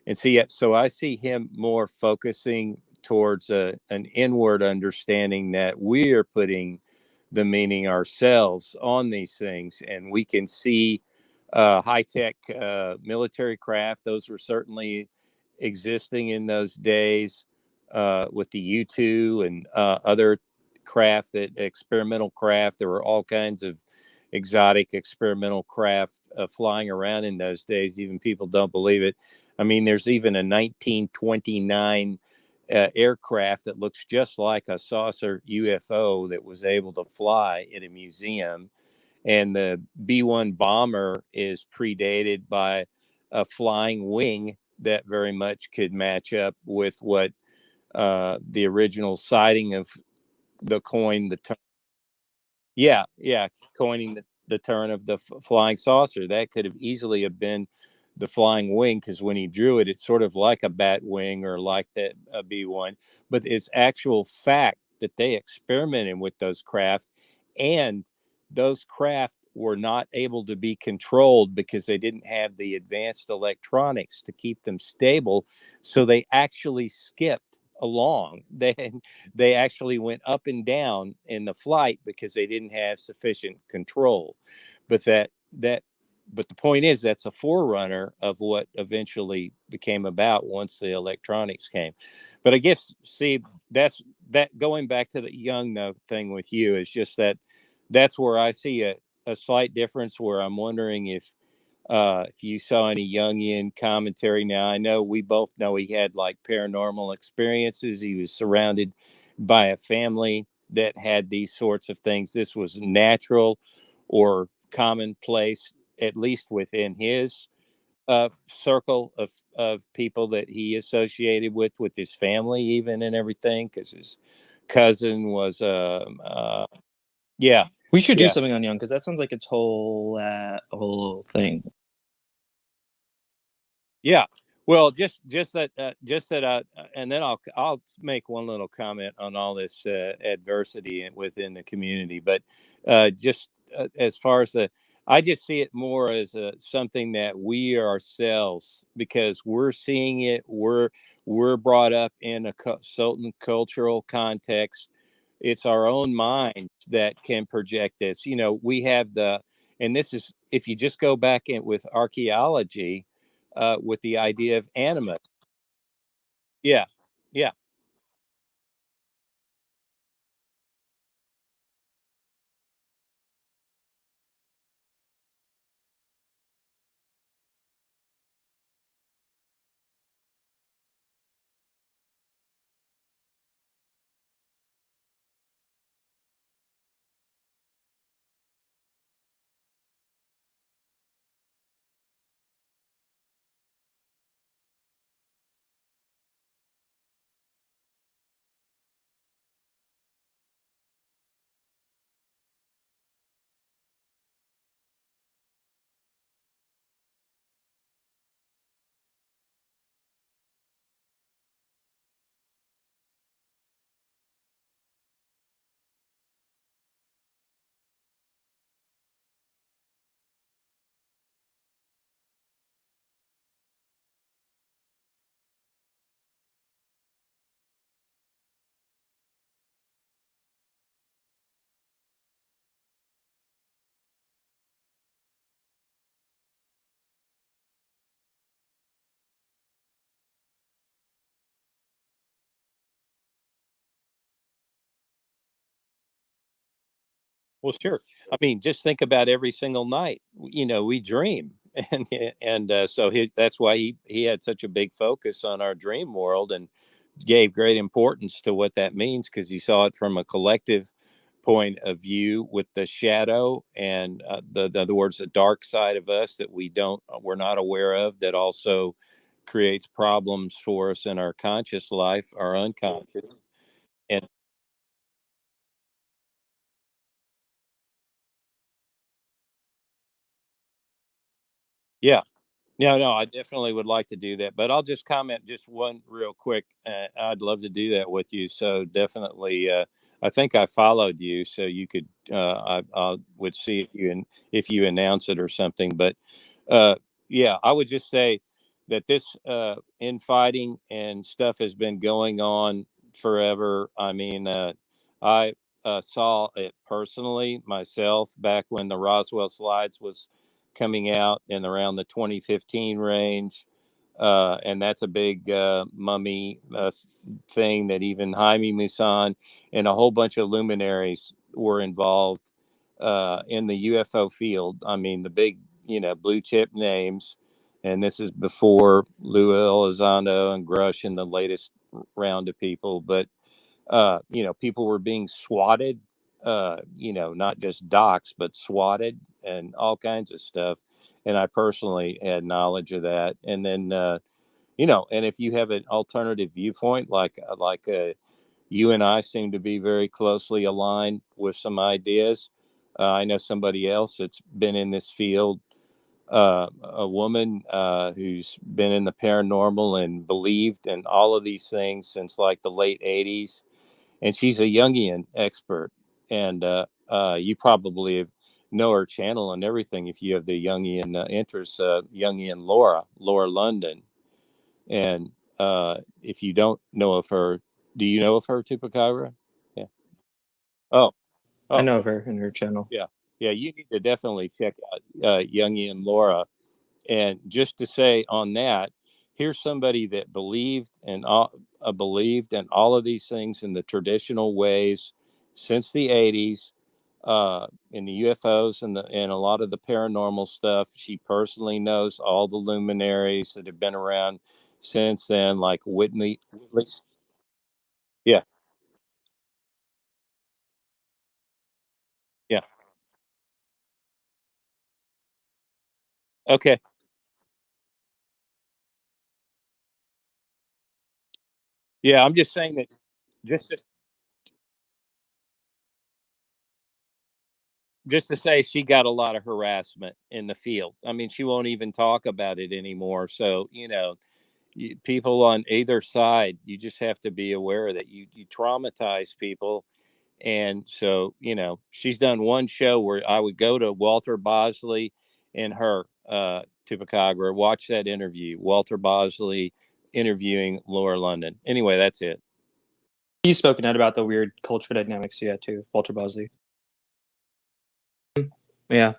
And so I see him more focusing towards an inward understanding that we are putting the meaning ourselves on these things. And we can see high-tech military craft. Those were certainly existing in those days, with the U-2 and other experimental craft. There were all kinds of exotic experimental craft flying around in those days. Even people don't believe it. I mean, there's even a 1929 aircraft that looks just like a saucer UFO that was able to fly in a museum. And the B-1 bomber is predated by a flying wing that very much could match up with what the original sighting of the coin, coining the turn of the flying saucer. That could have easily have been the flying wing, because when he drew it, it's sort of like a bat wing or like that B-1. But it's actual fact that they experimented with those craft, and those craft were not able to be controlled because they didn't have the advanced electronics to keep them stable. So they actually skipped along. They actually went up and down in the flight because they didn't have sufficient control. But but the point is, that's a forerunner of what eventually became about once the electronics came. But I guess, see, that going back to the young thing with you, is just that's where I see a slight difference, where I'm wondering if you saw any Jungian commentary. Now, I know we both know he had like paranormal experiences. He was surrounded by a family that had these sorts of things. This was natural or commonplace, at least within his circle of people that he associated with his family, even, and everything, because his cousin was, yeah, We should do yeah. something on Young, because that sounds like its whole thing. Yeah. Well, just that, and then I'll make one little comment on all this adversity within the community. But just as far as I just see it more as something that we ourselves, because we're seeing it, we're brought up in a certain cultural context. It's our own mind that can project this. We have and this is, if you just go back with archaeology, with the idea of animus. Yeah, yeah. Well, sure. I mean, just think about every single night. We dream, and so that's why he had such a big focus on our dream world, and gave great importance to what that means, because he saw it from a collective point of view, with the shadow and in other words, the dark side of us that we're not aware of, that also creates problems for us in our conscious life, our unconscious. And yeah, No, I definitely would like to do that, but I'll just comment just one real quick. I'd love to do that with you. So definitely, I think I followed you, so you could. I would see if you announce it or something. But uh, yeah, I would just say that this infighting and stuff has been going on forever. I mean, I saw it personally myself back when the Roswell slides was coming out in around the 2015 range. And that's a big mummy thing that even Jaime Maussan and a whole bunch of luminaries were involved in the UFO field. I mean, the big, blue chip names. And this is before Lou Elizondo and Grush and the latest round of people. But people were being swatted, not just doxxed, but swatted and all kinds of stuff. And I personally had knowledge of that. And then, and if you have an alternative viewpoint, like you and I seem to be very closely aligned with some ideas. I know somebody else that's been in this field, a woman who's been in the paranormal and believed in all of these things since like the late 80s, and she's a Jungian expert. And you probably know her channel and everything if you have the Jungian interest. Jungian Laura London. And if you don't know of her, do you know of her, Tupacabra? Yeah. Oh, I oh, know of her and her channel. yeah, yeah. You need to definitely check out Jungian Laura. And just to say on that, here's somebody that believed in all of these things in the traditional ways since the 80s, in the UFOs and a lot of the paranormal stuff. She personally knows all the luminaries that have been around since then, like Whitley. Yeah, yeah. Okay. Yeah, I'm just saying that just to, just to say she got a lot of harassment in the field. I mean, she won't even talk about it anymore. So, people on either side, you just have to be aware that you traumatize people. And so, she's done one show where I would go to Walter Bosley and her, Tupacabra, watch that interview, Walter Bosley interviewing Laura London. Anyway, that's it. He's spoken out about the weird culture dynamics, yeah, too, Walter Bosley. Yeah.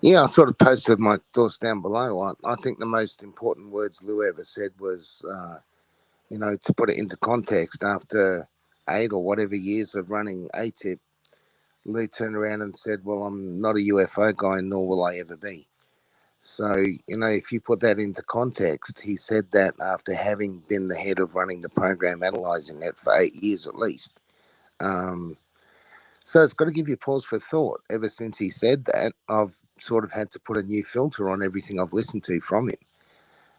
Yeah, I sort of posted my thoughts down below. I think the most important words Lou ever said was, to put it into context, after 8 or whatever years of running ATIP, Lou turned around and said, well, I'm not a UFO guy, nor will I ever be. So, if you put that into context, he said that after having been the head of running the program, analyzing it for 8 years at least. So it's got to give you pause for thought. Ever since he said that, I've sort of had to put a new filter on everything I've listened to from him.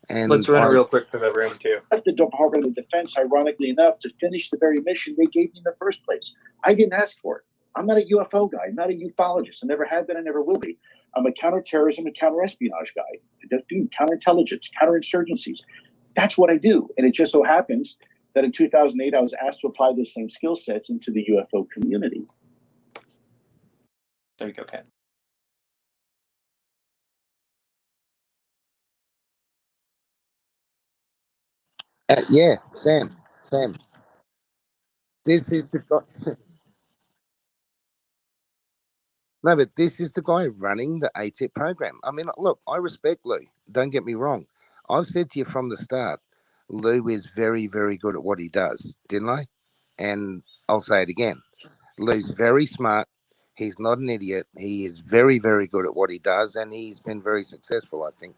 And let's run it real quick for the room, too. The Department of Defense, ironically enough, to finish the very mission they gave me in the first place. I didn't ask for it. I'm not a UFO guy. I'm not a ufologist. I never have been. I never will be. I'm a counterterrorism and counterespionage guy. I do counterintelligence, counterinsurgencies. That's what I do. And it just so happens that in 2008, I was asked to apply those same skill sets into the UFO community. There you go, Ken. yeah, Sam. This is the guy. No, but this is the guy running the ATIP program. I mean, look, I respect Lou. Don't get me wrong. I've said to you from the start, Lou is very, very good at what he does, didn't I? And I'll say it again. Lou's very smart, He's not an idiot. He is very, very good at what he does, and he's been very successful, I think.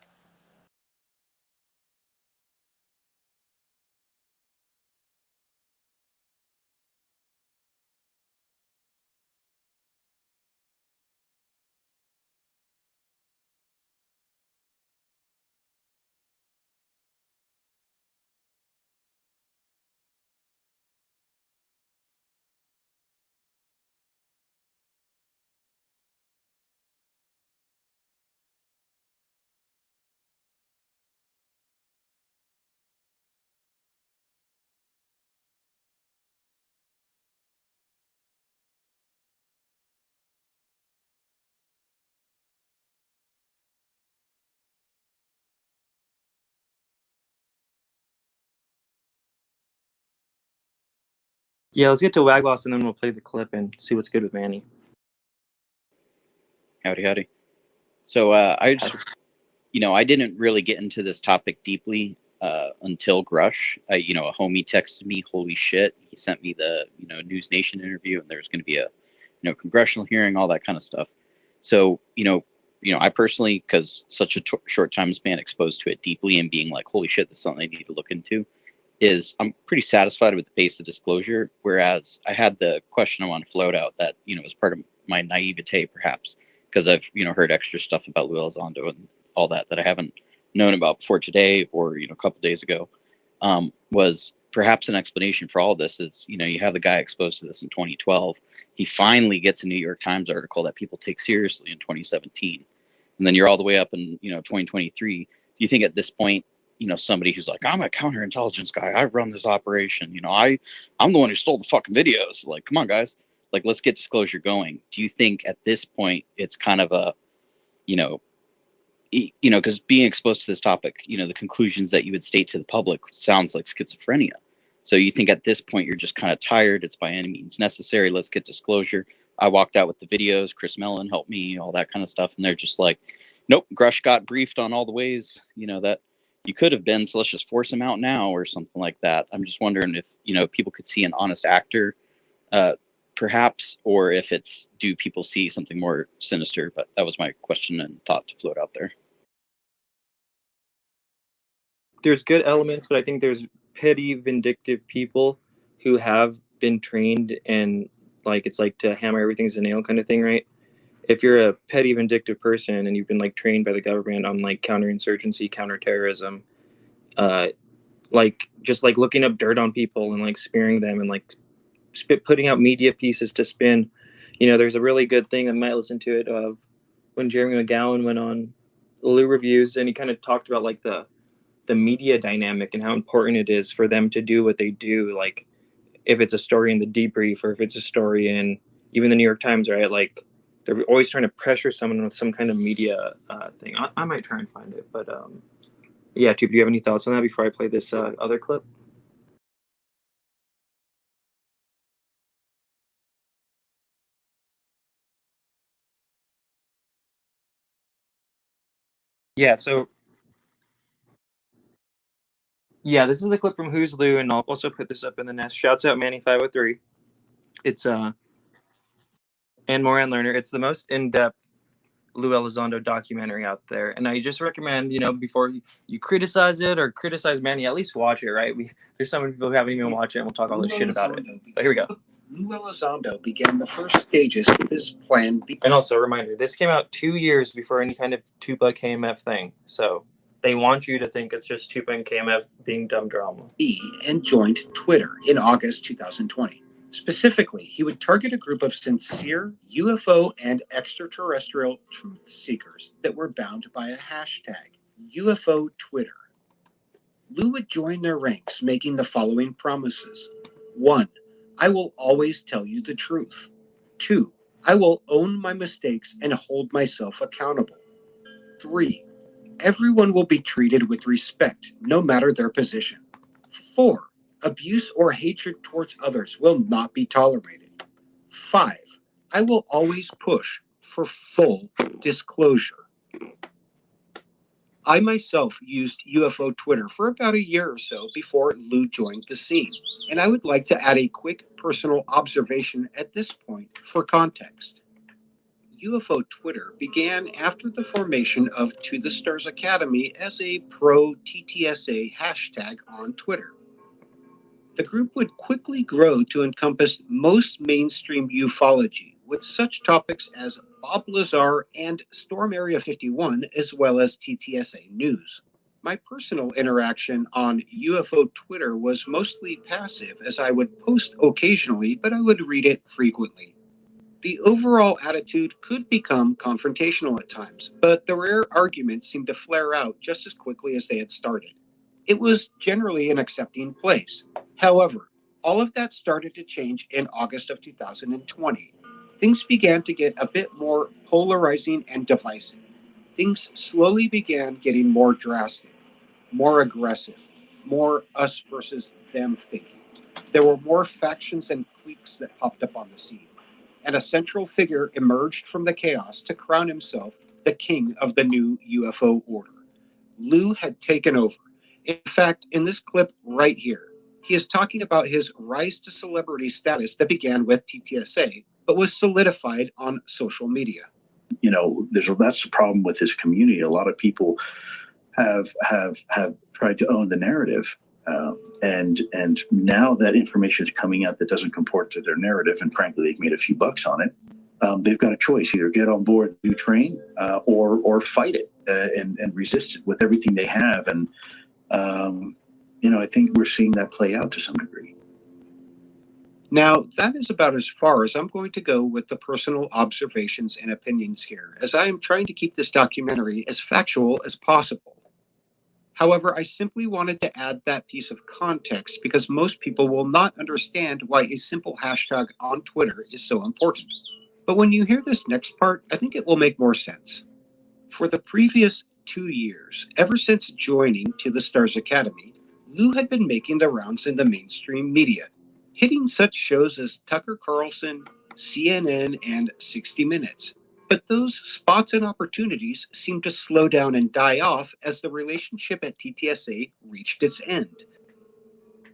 Yeah, let's get to Wagboss and then we'll play the clip and see what's good with Manny. Howdy. So I just, I didn't really get into this topic deeply until Grush. A homie texted me, holy shit. He sent me the, News Nation interview, and there's going to be a, congressional hearing, all that kind of stuff. So, I personally, because such a short time span exposed to it deeply and being like, holy shit, this is something I need to look into, I'm pretty satisfied with the pace of disclosure. Whereas I had the question I want to float out that, was part of my naivete, perhaps, because I've, heard extra stuff about Lou Elizondo and all that I haven't known about before today or, a couple days ago, was perhaps an explanation for all this is, you have the guy exposed to this in 2012. He finally gets a New York Times article that people take seriously in 2017. And then you're all the way up in, 2023. Do you think at this point, somebody who's like, I'm a counterintelligence guy, I've run this operation, I'm the one who stole the fucking videos. Like, come on, guys, like, let's get disclosure going. Do you think at this point it's kind of a, because being exposed to this topic, the conclusions that you would state to the public sounds like schizophrenia. So you think at this point you're just kind of tired, it's by any means necessary, let's get disclosure. I walked out with the videos, Chris Mellon helped me, all that kind of stuff, and they're just like, nope, Grush got briefed on all the ways, that you could have been, so let's just force him out now or something like that. I'm just wondering if, people could see an honest actor, perhaps, or if it's, do people see something more sinister? But that was my question and thought to float out there. There's good elements, but I think there's petty, vindictive people who have been trained and like it's like to hammer everything's a nail kind of thing, right? If you're a petty, vindictive person and you've been like trained by the government on like counterinsurgency, counterterrorism, like just like looking up dirt on people and like spearing them and like putting out media pieces to spin. There's a really good thing, I might listen to it, of when Jeremy McGowan went on Lou Reviews and he kind of talked about like the media dynamic and how important it is for them to do what they do. Like if it's a story in the debrief or if it's a story in even the New York Times, right? Like they're always trying to pressure someone with some kind of media thing. I might try and find it, but yeah, Tube, do you have any thoughts on that before I play this other clip? Yeah, so yeah, this is the clip from Who's Lou, and I'll also put this up in the nest. Shouts out Manny503. It's and Moran Lerner. It's the most in-depth Lou Elizondo documentary out there, and I just recommend, before you criticize it or criticize Manny, at least watch it, right? There's some people who haven't even watched it, and we'll talk all this shit about it. But here we go. Lou Elizondo began the first stages of his plan B. And also a reminder, this came out 2 years before any kind of Tupac KMF thing, so they want you to think it's just Tupac and KMF being dumb drama. And joined Twitter in August 2020. Specifically, he would target a group of sincere UFO and extraterrestrial truth seekers that were bound by a hashtag, UFO Twitter. Lou would join their ranks, making the following promises. 1. I will always tell you the truth. 2. I will own my mistakes and hold myself accountable. 3. Everyone will be treated with respect, no matter their position. 4. Abuse or hatred towards others will not be tolerated. 5. I will always push for full disclosure. I myself used UFO Twitter for about a year or so before Lou joined the scene, and I would like to add a quick personal observation at this point for context. UFO Twitter began after the formation of To the Stars Academy as a pro-TTSA hashtag on Twitter. The group would quickly grow to encompass most mainstream ufology, with such topics as Bob Lazar and Storm Area 51, as well as TTSA news. My personal interaction on UFO Twitter was mostly passive, as I would post occasionally, but I would read it frequently. The overall attitude could become confrontational at times, but the rare arguments seemed to flare out just as quickly as they had started. It was generally an accepting place. However, all of that started to change in August of 2020. Things began to get a bit more polarizing and divisive. Things slowly began getting more drastic, more aggressive, more us versus them thinking. There were more factions and cliques that popped up on the scene, and a central figure emerged from the chaos to crown himself the king of the new UFO order. Lou had taken over. In fact, in this clip right here, he is talking about his rise to celebrity status that began with TTSA, but was solidified on social media. You know, that's the problem with this community. A lot of people have tried to own the narrative, and now that information is coming out that doesn't comport to their narrative, and frankly, they've made a few bucks on it. They've got a choice: either get on board the new train, or fight it and resist it with everything they have. And you know, I think we're seeing that play out to some degree. Now, that is about as far as I'm going to go with the personal observations and opinions here, as I am trying to keep this documentary as factual as possible. However, I simply wanted to add that piece of context because most people will not understand why a simple hashtag on Twitter is so important. But when you hear this next part, I think it will make more sense. For the previous 2 years, ever since joining To the Stars Academy, Lou had been making the rounds in the mainstream media, hitting such shows as Tucker Carlson, CNN, and 60 Minutes. But those spots and opportunities seemed to slow down and die off as the relationship at TTSA reached its end.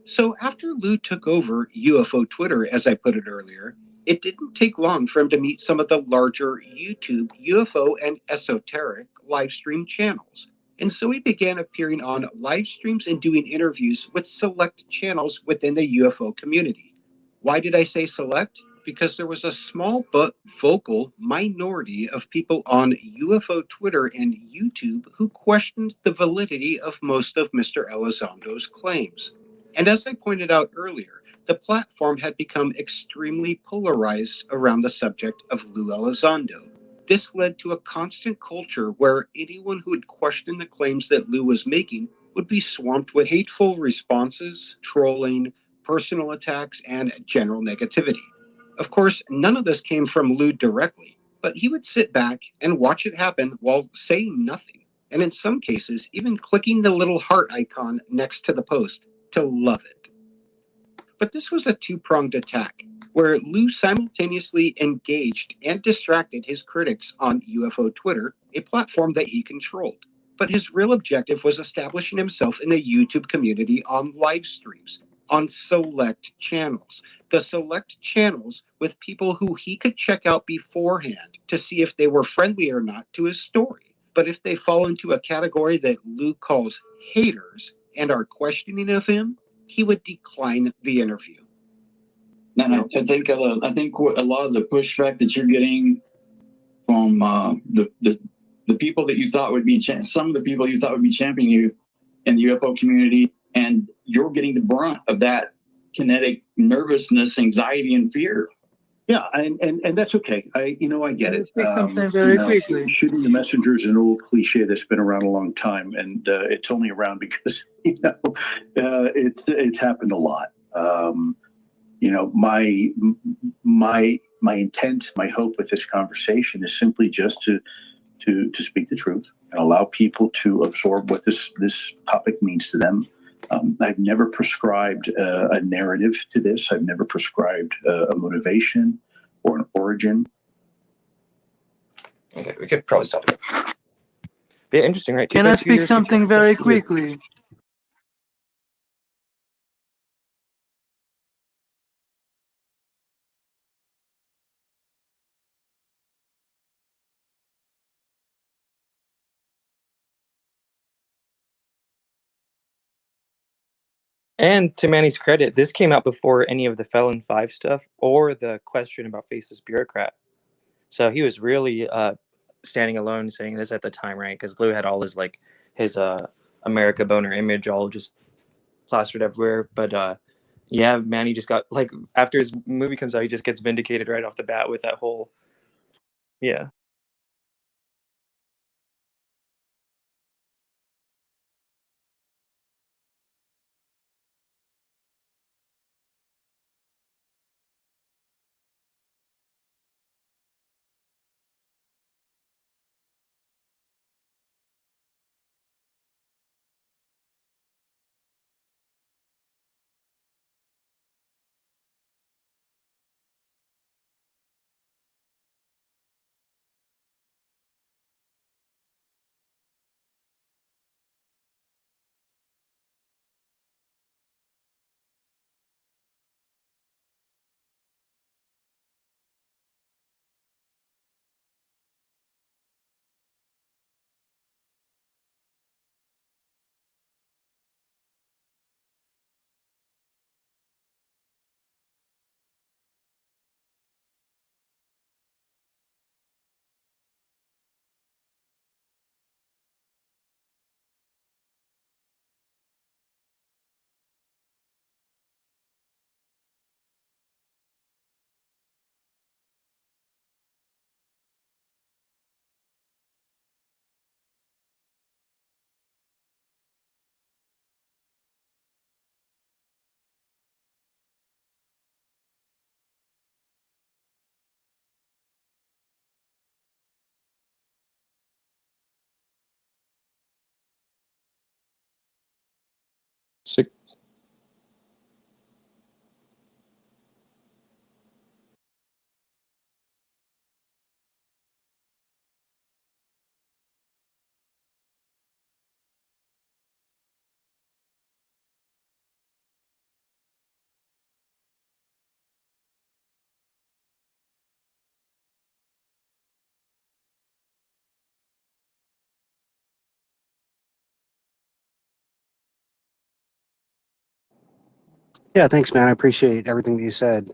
So after Lou took over UFO Twitter, as I put it earlier, it didn't take long for him to meet some of the larger YouTube UFO and esoteric livestream channels. And so he began appearing on live streams and doing interviews with select channels within the UFO community. Why did I say select? Because there was a small but vocal minority of people on UFO Twitter and YouTube who questioned the validity of most of Mr. Elizondo's claims. And as I pointed out earlier, the platform had become extremely polarized around the subject of Lou Elizondo. This led to a constant culture where anyone who would question the claims that Lou was making would be swamped with hateful responses, trolling, personal attacks, and general negativity. Of course, none of this came from Lou directly, but he would sit back and watch it happen while saying nothing, and in some cases, even clicking the little heart icon next to the post to love it. But this was a two-pronged attack, where Lou simultaneously engaged and distracted his critics on UFO Twitter, a platform that he controlled. But his real objective was establishing himself in the YouTube community on live streams, on select channels. The select channels with people who he could check out beforehand to see if they were friendly or not to his story. But if they fall into a category that Lou calls haters and are questioning of him, he would decline the interview. And I think a lot of the pushback that you're getting from the people that you thought would be some of the people you thought would be championing you in the UFO community, and you're getting the brunt of that kinetic nervousness, anxiety, and fear. Yeah, and that's okay. I get it. Something very quickly. Shooting the messenger is an old cliche that's been around a long time, and it's only around because it's happened a lot. My intent, my hope with this conversation is simply just to speak the truth and allow people to absorb what this topic means to them. I've never prescribed a narrative to this. I've never prescribed a motivation or an origin. Okay, we could probably stop it. Yeah, interesting, right? Can I speak something very quickly? And to Manny's credit, this came out before any of the Felon 5 stuff or the question about faceless bureaucrat. So he was really standing alone saying this at the time, right? Because Lou had all his his America boner image all just plastered everywhere. But yeah, Manny just got after his movie comes out, he just gets vindicated right off the bat with that whole yeah. So, Yeah, thanks, man. I appreciate everything that you said.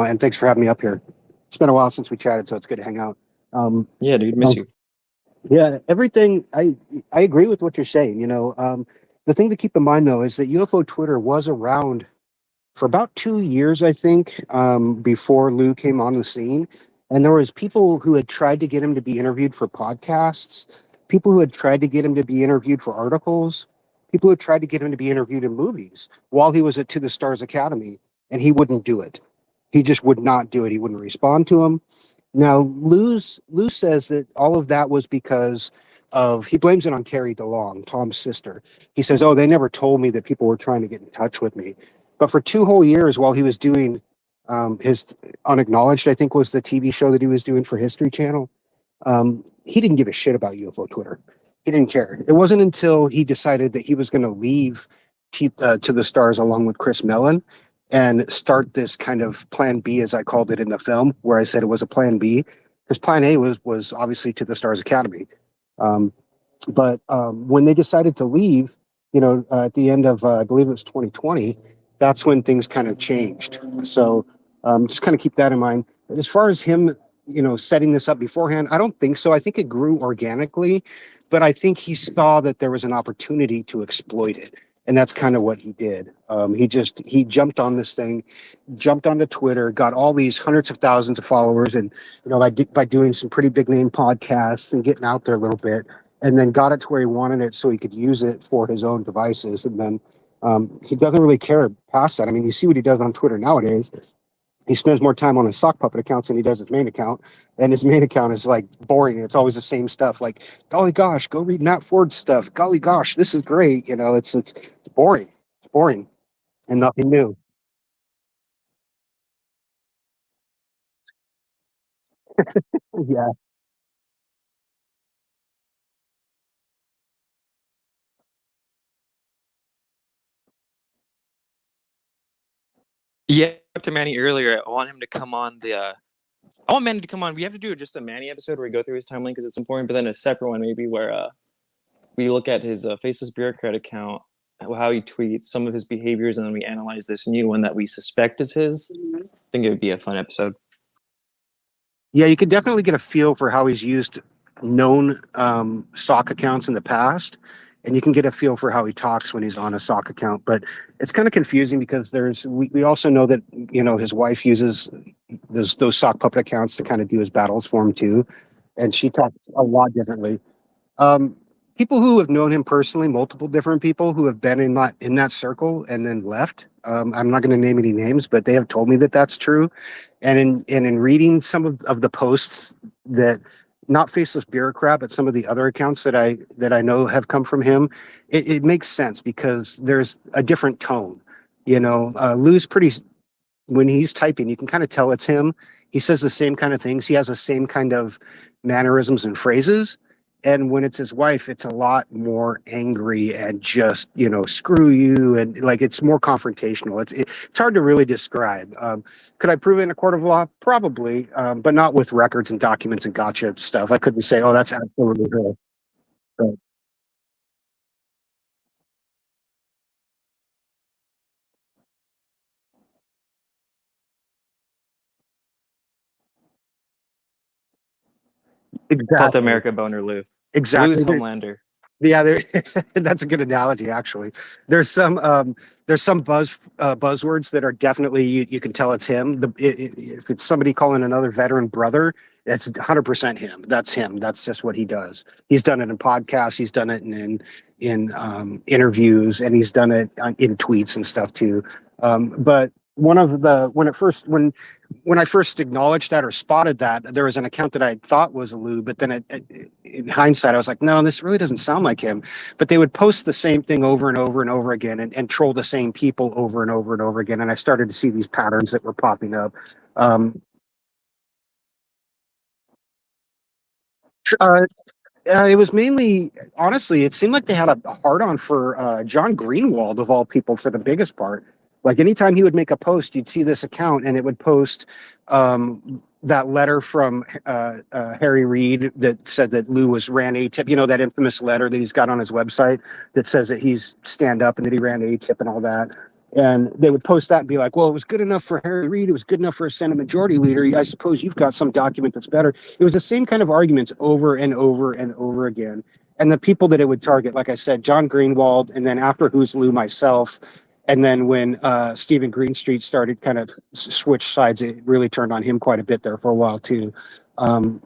And thanks for having me up here. It's been a while since we chatted, so it's good to hang out. yeah, dude, Um, miss you. yeah, everything. I agree with what you're saying. The thing to keep in mind though is that UFO Twitter was around for about 2 years, I think, before Lou came on the scene. And there was people who had tried to get him to be interviewed for podcasts, people who had tried to get him to be interviewed for articles, people who had tried to get him to be interviewed in movies while he was at To the Stars Academy, and he wouldn't do it. He just would not do it. He wouldn't respond to them. Now, Lou says that all of that was because he blames it on Carrie DeLong, Tom's sister. He says, "Oh, they never told me that people were trying to get in touch with me." But for 2 whole years, while he was doing his Unacknowledged, I think was the TV show that he was doing for History Channel, he didn't give a shit about UFO Twitter. He didn't care. It wasn't until he decided that he was going to leave To the Stars along with Chris Mellon and start this kind of Plan B, as I called it in the film, where I said it was a Plan B, because Plan A was obviously To the Stars Academy. Um, but when they decided to leave, at the end of, I believe it was 2020, that's when things kind of changed. So just kind of keep that in mind. As far as him, setting this up beforehand, I don't think so. I think it grew organically, but I think he saw that there was an opportunity to exploit it. And that's kind of what he did. He jumped on this thing, jumped onto Twitter, got all these hundreds of thousands of followers, and by doing some pretty big name podcasts and getting out there a little bit, and then got it to where he wanted it so he could use it for his own devices. And then he doesn't really care past that. I mean, you see what he does on Twitter nowadays. He spends more time on his sock puppet accounts than he does his main account. And his main account is like boring. It's always the same stuff. Like, golly gosh, go read Matt Ford's stuff. Golly gosh, this is great. It's boring. It's boring and nothing new. Yeah. Yeah, to Manny earlier. I want him to come on the. I want Manny to come on. We have to do just a Manny episode where we go through his timeline because it's important, but then a separate one maybe where we look at his Faceless Bureaucrat account how he tweets, some of his behaviors, and then we analyze this new one that we suspect is his. I think it would be a fun episode. Yeah, you can definitely get a feel for how he's used known sock accounts in the past, and you can get a feel for how he talks when he's on a sock account. But it's kind of confusing because we also know that his wife uses those sock puppet accounts to kind of do his battles for him too, and she talks a lot differently. Um, People who have known him personally, multiple different people who have been in that circle and then left. I'm not going to name any names, but they have told me that that's true. And in reading some of the posts that, not Faceless Bureaucrat, but some of the other accounts that I know have come from him, it makes sense because there's a different tone. Lou's pretty, when he's typing, you can kind of tell it's him. He says the same kind of things. He has the same kind of mannerisms and phrases. And when it's his wife, it's a lot more angry and just, screw you. And like, it's more confrontational. It's hard to really describe. Could I prove it in a court of law? Probably, but not with records and documents and gotcha stuff. I couldn't say, oh, that's absolutely her. But Call to exactly. America Boner Lou. Exactly. Lou's Homelander. Yeah, that's a good analogy. Actually, there's some buzzwords that are definitely you can tell it's him. If it's somebody calling another veteran brother, that's 100% him. That's him. That's just what he does. He's done it in podcasts. He's done it in interviews, and he's done it in tweets and stuff too. But one of the when I first acknowledged that or spotted that, there was an account that I thought was Lou, but then in hindsight, I was like, no, this really doesn't sound like him. But they would post the same thing over and over and over again and troll the same people over and over and over again. And I started to see these patterns that were popping up. Um, uh, it was mainly, honestly, it seemed like they had a hard on for John Greenwald, of all people, for the biggest part. Like anytime he would make a post, you'd see this account and it would post that letter from Harry Reid that said that Lou ran ATIP, that infamous letter that he's got on his website that says that he's stand up and that he ran ATIP and all that. And they would post that and be like, well, it was good enough for Harry Reid. It was good enough for a Senate Majority Leader. I suppose you've got some document that's better. It was the same kind of arguments over and over and over again. And the people that it would target, like I said, John Greenwald, and then after Who's Lou, myself. And then when Stephen Greenstreet started kind of switch sides, it really turned on him quite a bit there for a while too.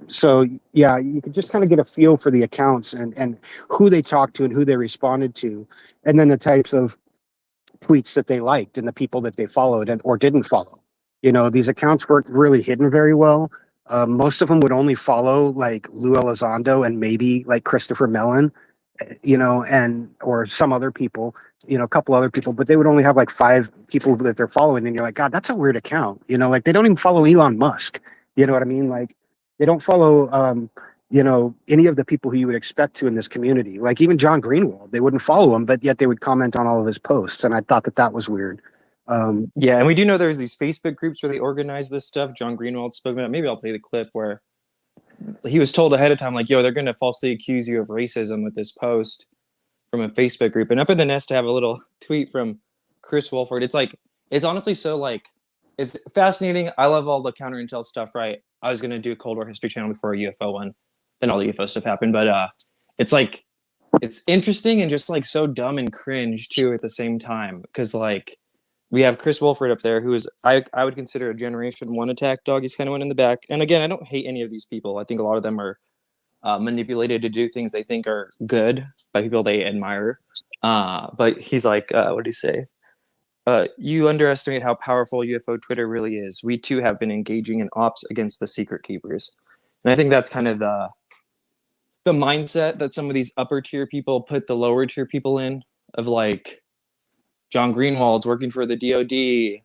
So yeah, you could just kind of get a feel for the accounts and who they talked to and who they responded to. And then the types of tweets that they liked and the people that they followed or didn't follow. These accounts weren't really hidden very well. Most of them would only follow like Lou Elizondo and maybe like Christopher Mellon, and or some other people, a couple other people, but they would only have like 5 people that they're following. And you're like, God, that's a weird account. Like they don't even follow Elon Musk. You know what I mean? Like they don't follow any of the people who you would expect to in this community. Like even John Greenwald, they wouldn't follow him, but yet they would comment on all of his posts. And I thought that was weird. Yeah, and we do know there's these Facebook groups where they organize this stuff. John Greenwald spoke about it. Maybe I'll play the clip where he was told ahead of time, like, yo, they're going to falsely accuse you of racism with this post from a Facebook group. And up in the nest to have a little tweet from Chris Wolford. It's honestly so it's fascinating. I love all the counter intel stuff, right? I was going to do a Cold War History channel before a UFO one. Then all the UFO stuff happened. But it's interesting and just so dumb and cringe too at the same time. Because we have Chris Wolford up there, who is I would consider a Generation 1 attack dog. He's kind of one in the back. And again, I don't hate any of these people. I think a lot of them are manipulated to do things they think are good by people they admire. But he's like, what did he say? You underestimate how powerful UFO Twitter really is. We too have been engaging in ops against the secret keepers. And I think that's kind of the mindset that some of these upper tier people put the lower tier people in, of John Greenwald's working for the DOD.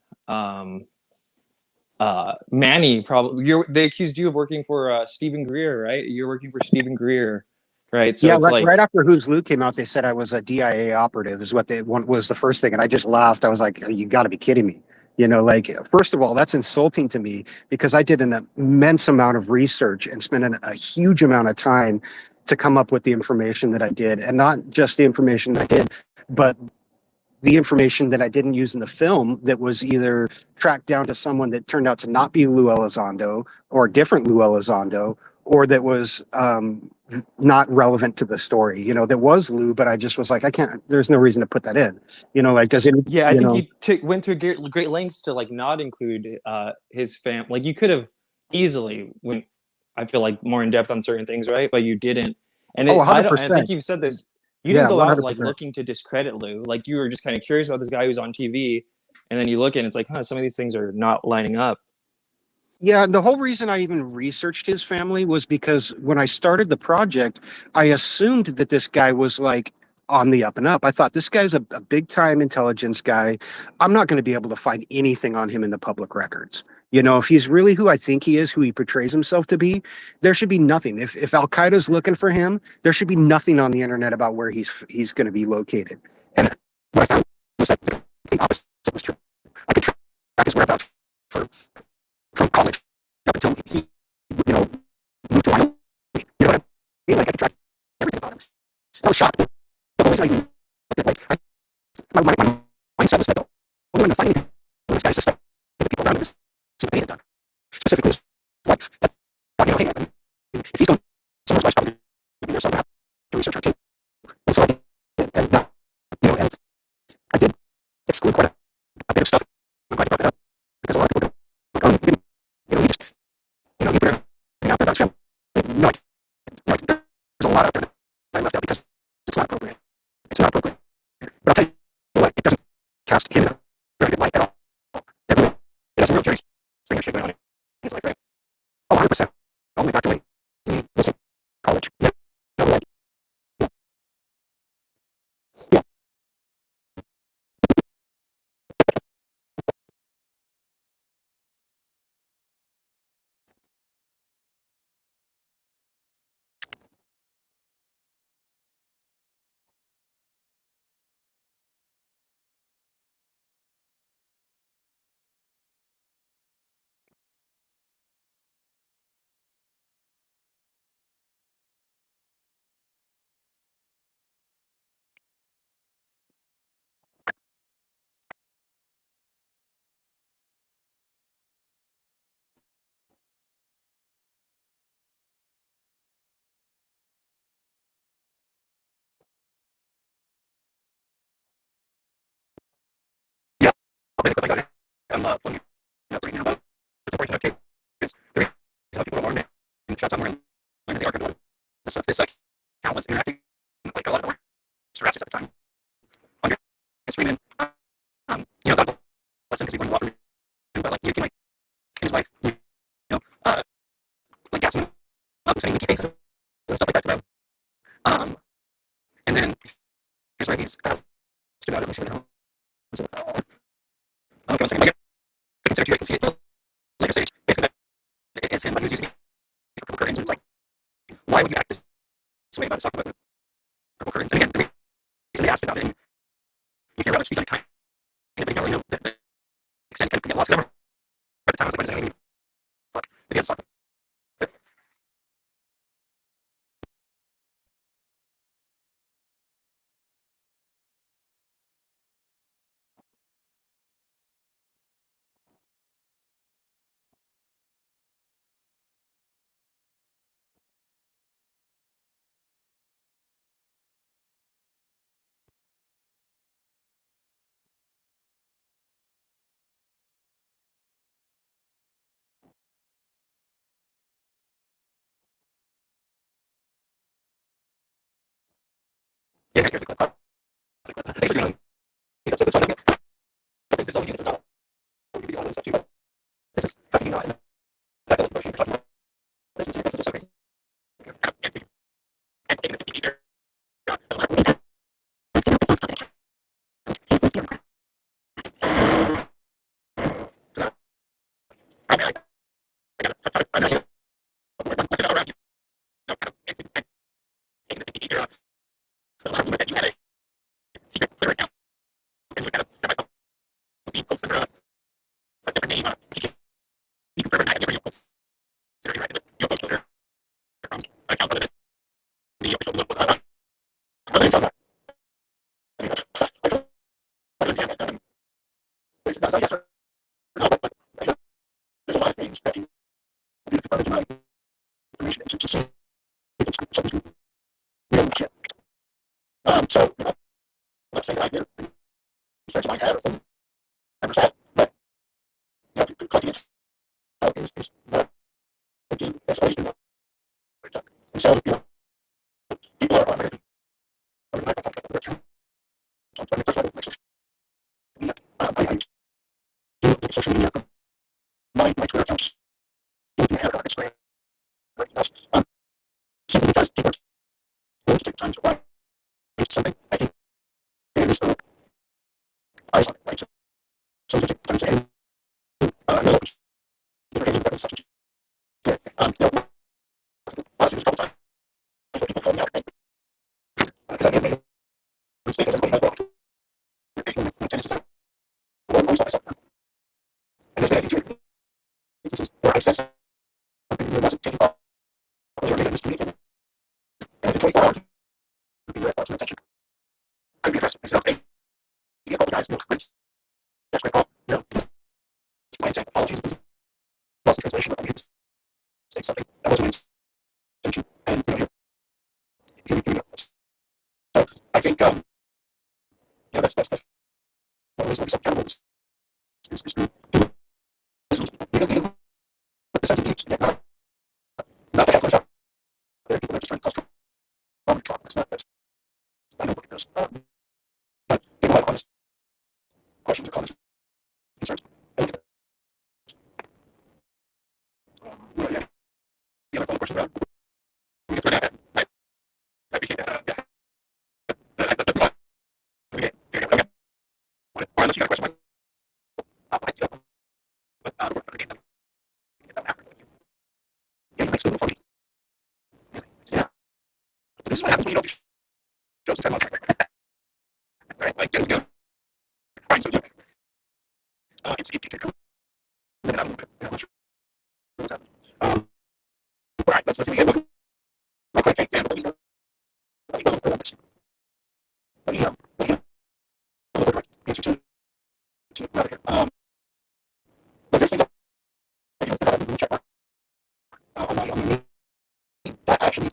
Manny, probably they accused you of working for Stephen Greer, right? You're working for Stephen Greer, right? So yeah, it's right after Who's Lou came out, they said I was a DIA operative, is what was the first thing, and I just laughed. I was like, "You got to be kidding me!" First of all, that's insulting to me because I did an immense amount of research and spent a huge amount of time to come up with the information that I did, and not just the information that I did, but the information that I didn't use in the film that was either tracked down to someone that turned out to not be Lou Elizondo or a different Lou Elizondo, or that was not relevant to the story. You know, that was Lou, but I just was like, I can't. There's no reason to put that in. You know, like does it? Yeah, I You think know, you went through great lengths to like not include his fam. Like you could have easily went, I feel like, more in depth on certain things, right? But you didn't. And oh, I don't. I think 100%. you've said this. You didn't Yeah, go out like 100%. looking to discredit Lou. Like you were just kind of curious about this guy who's on TV, and then you look and it's like, huh, some of these things are not lining up. Yeah, and the whole reason I even researched his family was because when I started the project, I assumed that this guy was like on the up and up. I thought this guy's a big time intelligence guy. I'm not going to be able to find anything on him in the public records. You know, if he's really who I think he is, who he portrays himself to be, there should be nothing. If Al Qaeda's looking for him, there should be nothing on the internet about where he's going to be located. And what I found was that the opposite was true. I could track his whereabouts for from college up until he, you know, moved to Wyoming. You know what I mean? Like I could track everything about him. I was shocked. The whole reason I even looked at, like, my mindset was that the only one to find anything on this guy is the stuff that the people around him see what they had done. Specifically his wife. That, you know, hey, I mean, if he's going somewhere, his wife's probably going to be there somewhere to research her too. And so I did, and you know, and I did exclude quite a bit of stuff. I'm glad you brought that up because a lot of people don't, like, oh, you didn't, you know, you just, you know, you put everything out there about his family. No, there's a lot out there that I left out because it's not appropriate. It's not appropriate. But I'll tell you what, it doesn't cast him in a very good light at all. It really, it has some real Jerry Springer shit going on in his life, right? Oh, 100%. All the way back to when he was in college. Yeah. No, like, yeah. Yeah. Yeah. Basically, like, I'm pulling it up right now, but it's unfortunate too. Because there is how people are alarmed and shots somewhere in the archive. This stuff, this like account was interacting with like a lot of the harassers at the time on your screen, and you know, God bless him because we learned a lot from him. But like, like his wife, you know, like gassing him up, saying winky faces and stuff like that to them. And then here's where he's asked about it. Let me see what so, okay, one second. I consider you. I can see it. Like I say, basically, that it's him, but he was using purple curtains. And it's like, why would you act this way about talking about purple curtains? And again, the reason they asked about it, and you hear about it speak on kind of, but you don't really know the extent could get lost. Because at the time, I was like, what does that mean? Fuck, if he has to talk. Yeah, here's the clip. Thanks for doing it. So this one, I think this all units is all would be on and stuff too, but this is how do you know that the motion you're talking about this is just so crazy. And taking the 50 meter secret clear account. And look at it. Be posted for a different name. You can prove it. I have your post. So, let's say that I get effects my head or something, never said, but, collecting it is the explanation of it. And so, people are already, like, their account. So, when they first started, like, social media, I do social media, my Twitter account, my head on Instagram, that's, simply because people are willing to take time to write something, I think, and it's, I saw it, right? So they take time to say, no, they're getting better stuff. Yeah, last year's couple times, people called me out, right? Because I made a mistake, as everybody knows, my tennis is out. Or most of myself. And there's been, I think, this is where I said something that wasn't taken off. They were getting this communicated. And within 24 hours, would be brought to attention. Could be addressed. It's not fake. You get all the guys, great. That's great call. It's my intent. Apologies. Lost the translation of the say something that wasn't my intention. And, here we go. So, I think, that's one of the ways to be accountable is to the sense of needs. Not to have my job. There are people that are just trying to cause trouble. It's not, I don't look at those. But people have honest questions or comments, concerns. I look at that. The other phone question around. We get through that. I appreciate that. Yeah. That's why. Okay. Okay. Or unless you got a question, I'll like you. But we're going to get them after. Yeah, you make still for me. Yeah. This is what happens when you don't do shows the time on track. Right? Like, go. Right, so it's you can limit out a little bit. I'm not sure what's happening. All right, let's see. We have a quick thing. Let me go on this. Let me look at the answer to another here. But there's things that check mark on my name. That actually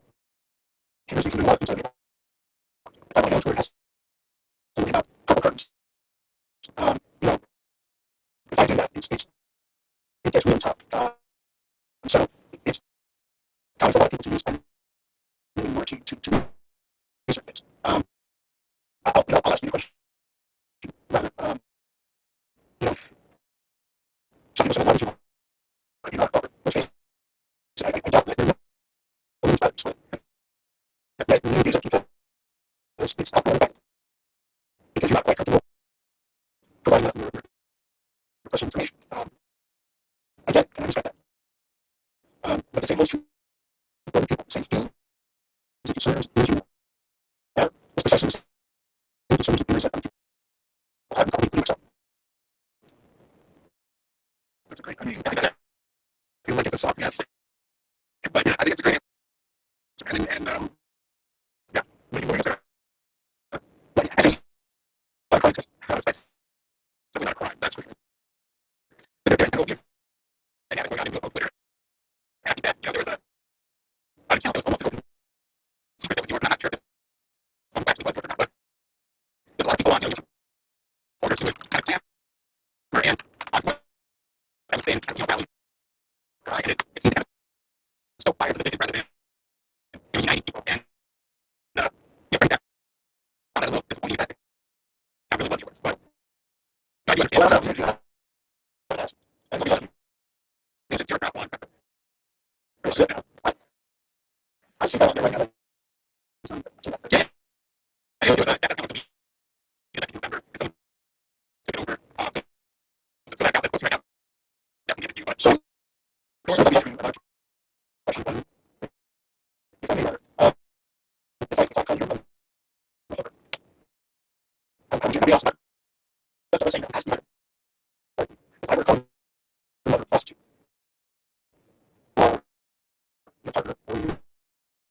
hinders me from doing a lot of things I don't know where it has something about couple curtains. If I do that, it gets really tough. So it's kind of for a lot of people to use and really more to research things. I'll ask you a question. Rather, so people say, why would you not cover? Let's face it, I doubt that you're going to split. That you use it because it's not going to affect because you're not quite comfortable providing that your personal information. I get and I respect that. But the same holds true for other people. The same thing is that concerns is you have it's precisely the same concerns and theories that other people have including yourself. That's a great, I feel like it's a soft yes. But yeah, I think it's a great answer. And yeah, when you answer, but yeah, I just like it's nice. So we're not crying, that's for sure. But they're going to and yeah, they're going to go Twitter. Happy that, there was an account that was almost open secret that was yours. I'm not sure if it actually was yours or not, but there's a lot of people on order to kind of camp and on what I would say in Valley. And it seems kind of so fire to the vision rather than uniting people. And you bring that on a little disappointing that I really love yours, but I do understand that. And let me let you. Because it's your crowd one. I see that on there right now. Yeah. I don't do that. That's going to be in November. So, took it over. So that's how that goes right now. Definitely give it to you. But so let me ask you about question one. If I may rather. If I call your mother. How would you ask that? That's what I was saying. I'm asking that. If I were calling your mother plus two. Or your partner or your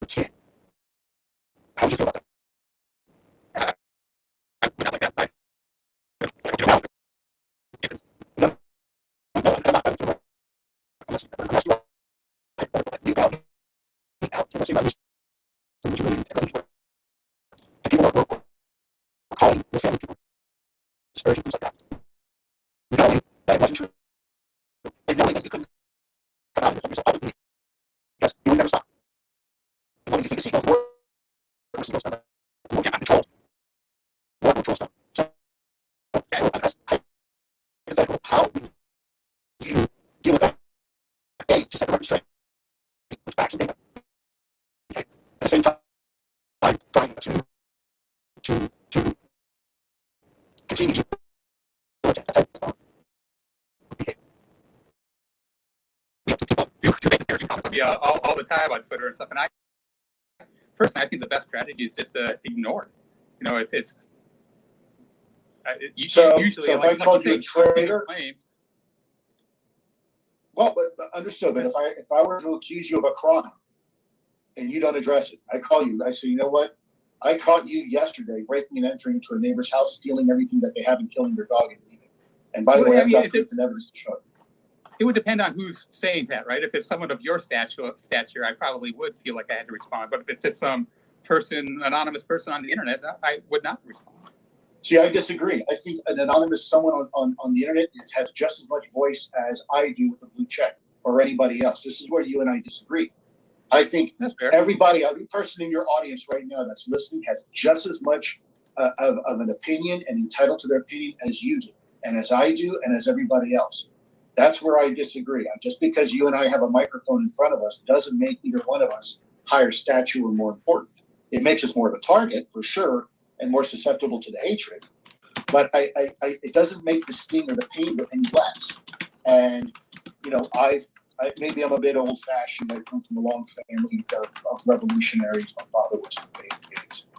kid. How would you feel about that? I would not like that. I don't know. No, I'm not. I'm asking you. let's say my research was really everything. And people were calling their family people, disparaging things like that. Not only that it wasn't true, and knowing that you couldn't come out and defend yourself publicly, because you would never stop. And when you think the seatbelt war, was the most the more you have control, more control stuff. So, as hypothetical, how do you deal with that? A, to set the record straight with facts and data. Okay. At the same time, I'm trying to continue to that type of behavior. We have to people do things Yeah, all the time on Twitter and stuff. And personally, I think the best strategy is just to ignore it. You know, usually if like I called you a traitor, claim. Well, but understood. But if I were to accuse you of a crime and you don't address it, I call you. I say, you know what? I caught you yesterday breaking and entering into a neighbor's house, stealing everything that they have, and killing their dog and leaving. And by the way, I've got proof and evidence to show it. It would depend on who's saying that, right? If it's someone of your stature, I probably would feel like I had to respond. But if it's just some person, anonymous person on the internet, I would not respond. See, I disagree. I think an anonymous someone on the internet has just as much voice as I do with a blue check or anybody else. This is where you and I disagree. I think every person in your audience right now that's listening has just as much of an opinion and entitled to their opinion as you do, and as I do, and as everybody else. That's where I disagree. Just because you and I have a microphone in front of us doesn't make either one of us higher stature or more important. It makes us more of a target, for sure, and more susceptible to the hatred. But it doesn't make the sting or the pain any less. And, you know, maybe I'm a bit old-fashioned. I come from a long family of revolutionaries. My father was in the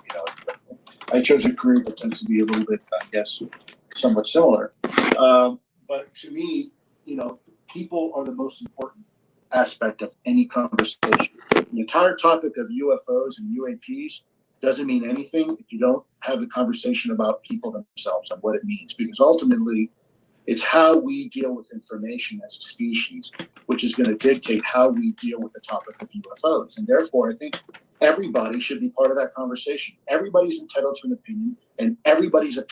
you know, I chose a career that tends to be a little bit, I guess, somewhat similar. But to me, you know, people are the most important aspect of any conversation. The entire topic of UFOs and UAPs doesn't mean anything if you don't have the conversation about people themselves and what it means, because ultimately it's how we deal with information as a species, which is going to dictate how we deal with the topic of UFOs. And therefore, I think everybody should be part of that conversation. Everybody's entitled to an opinion, and everybody's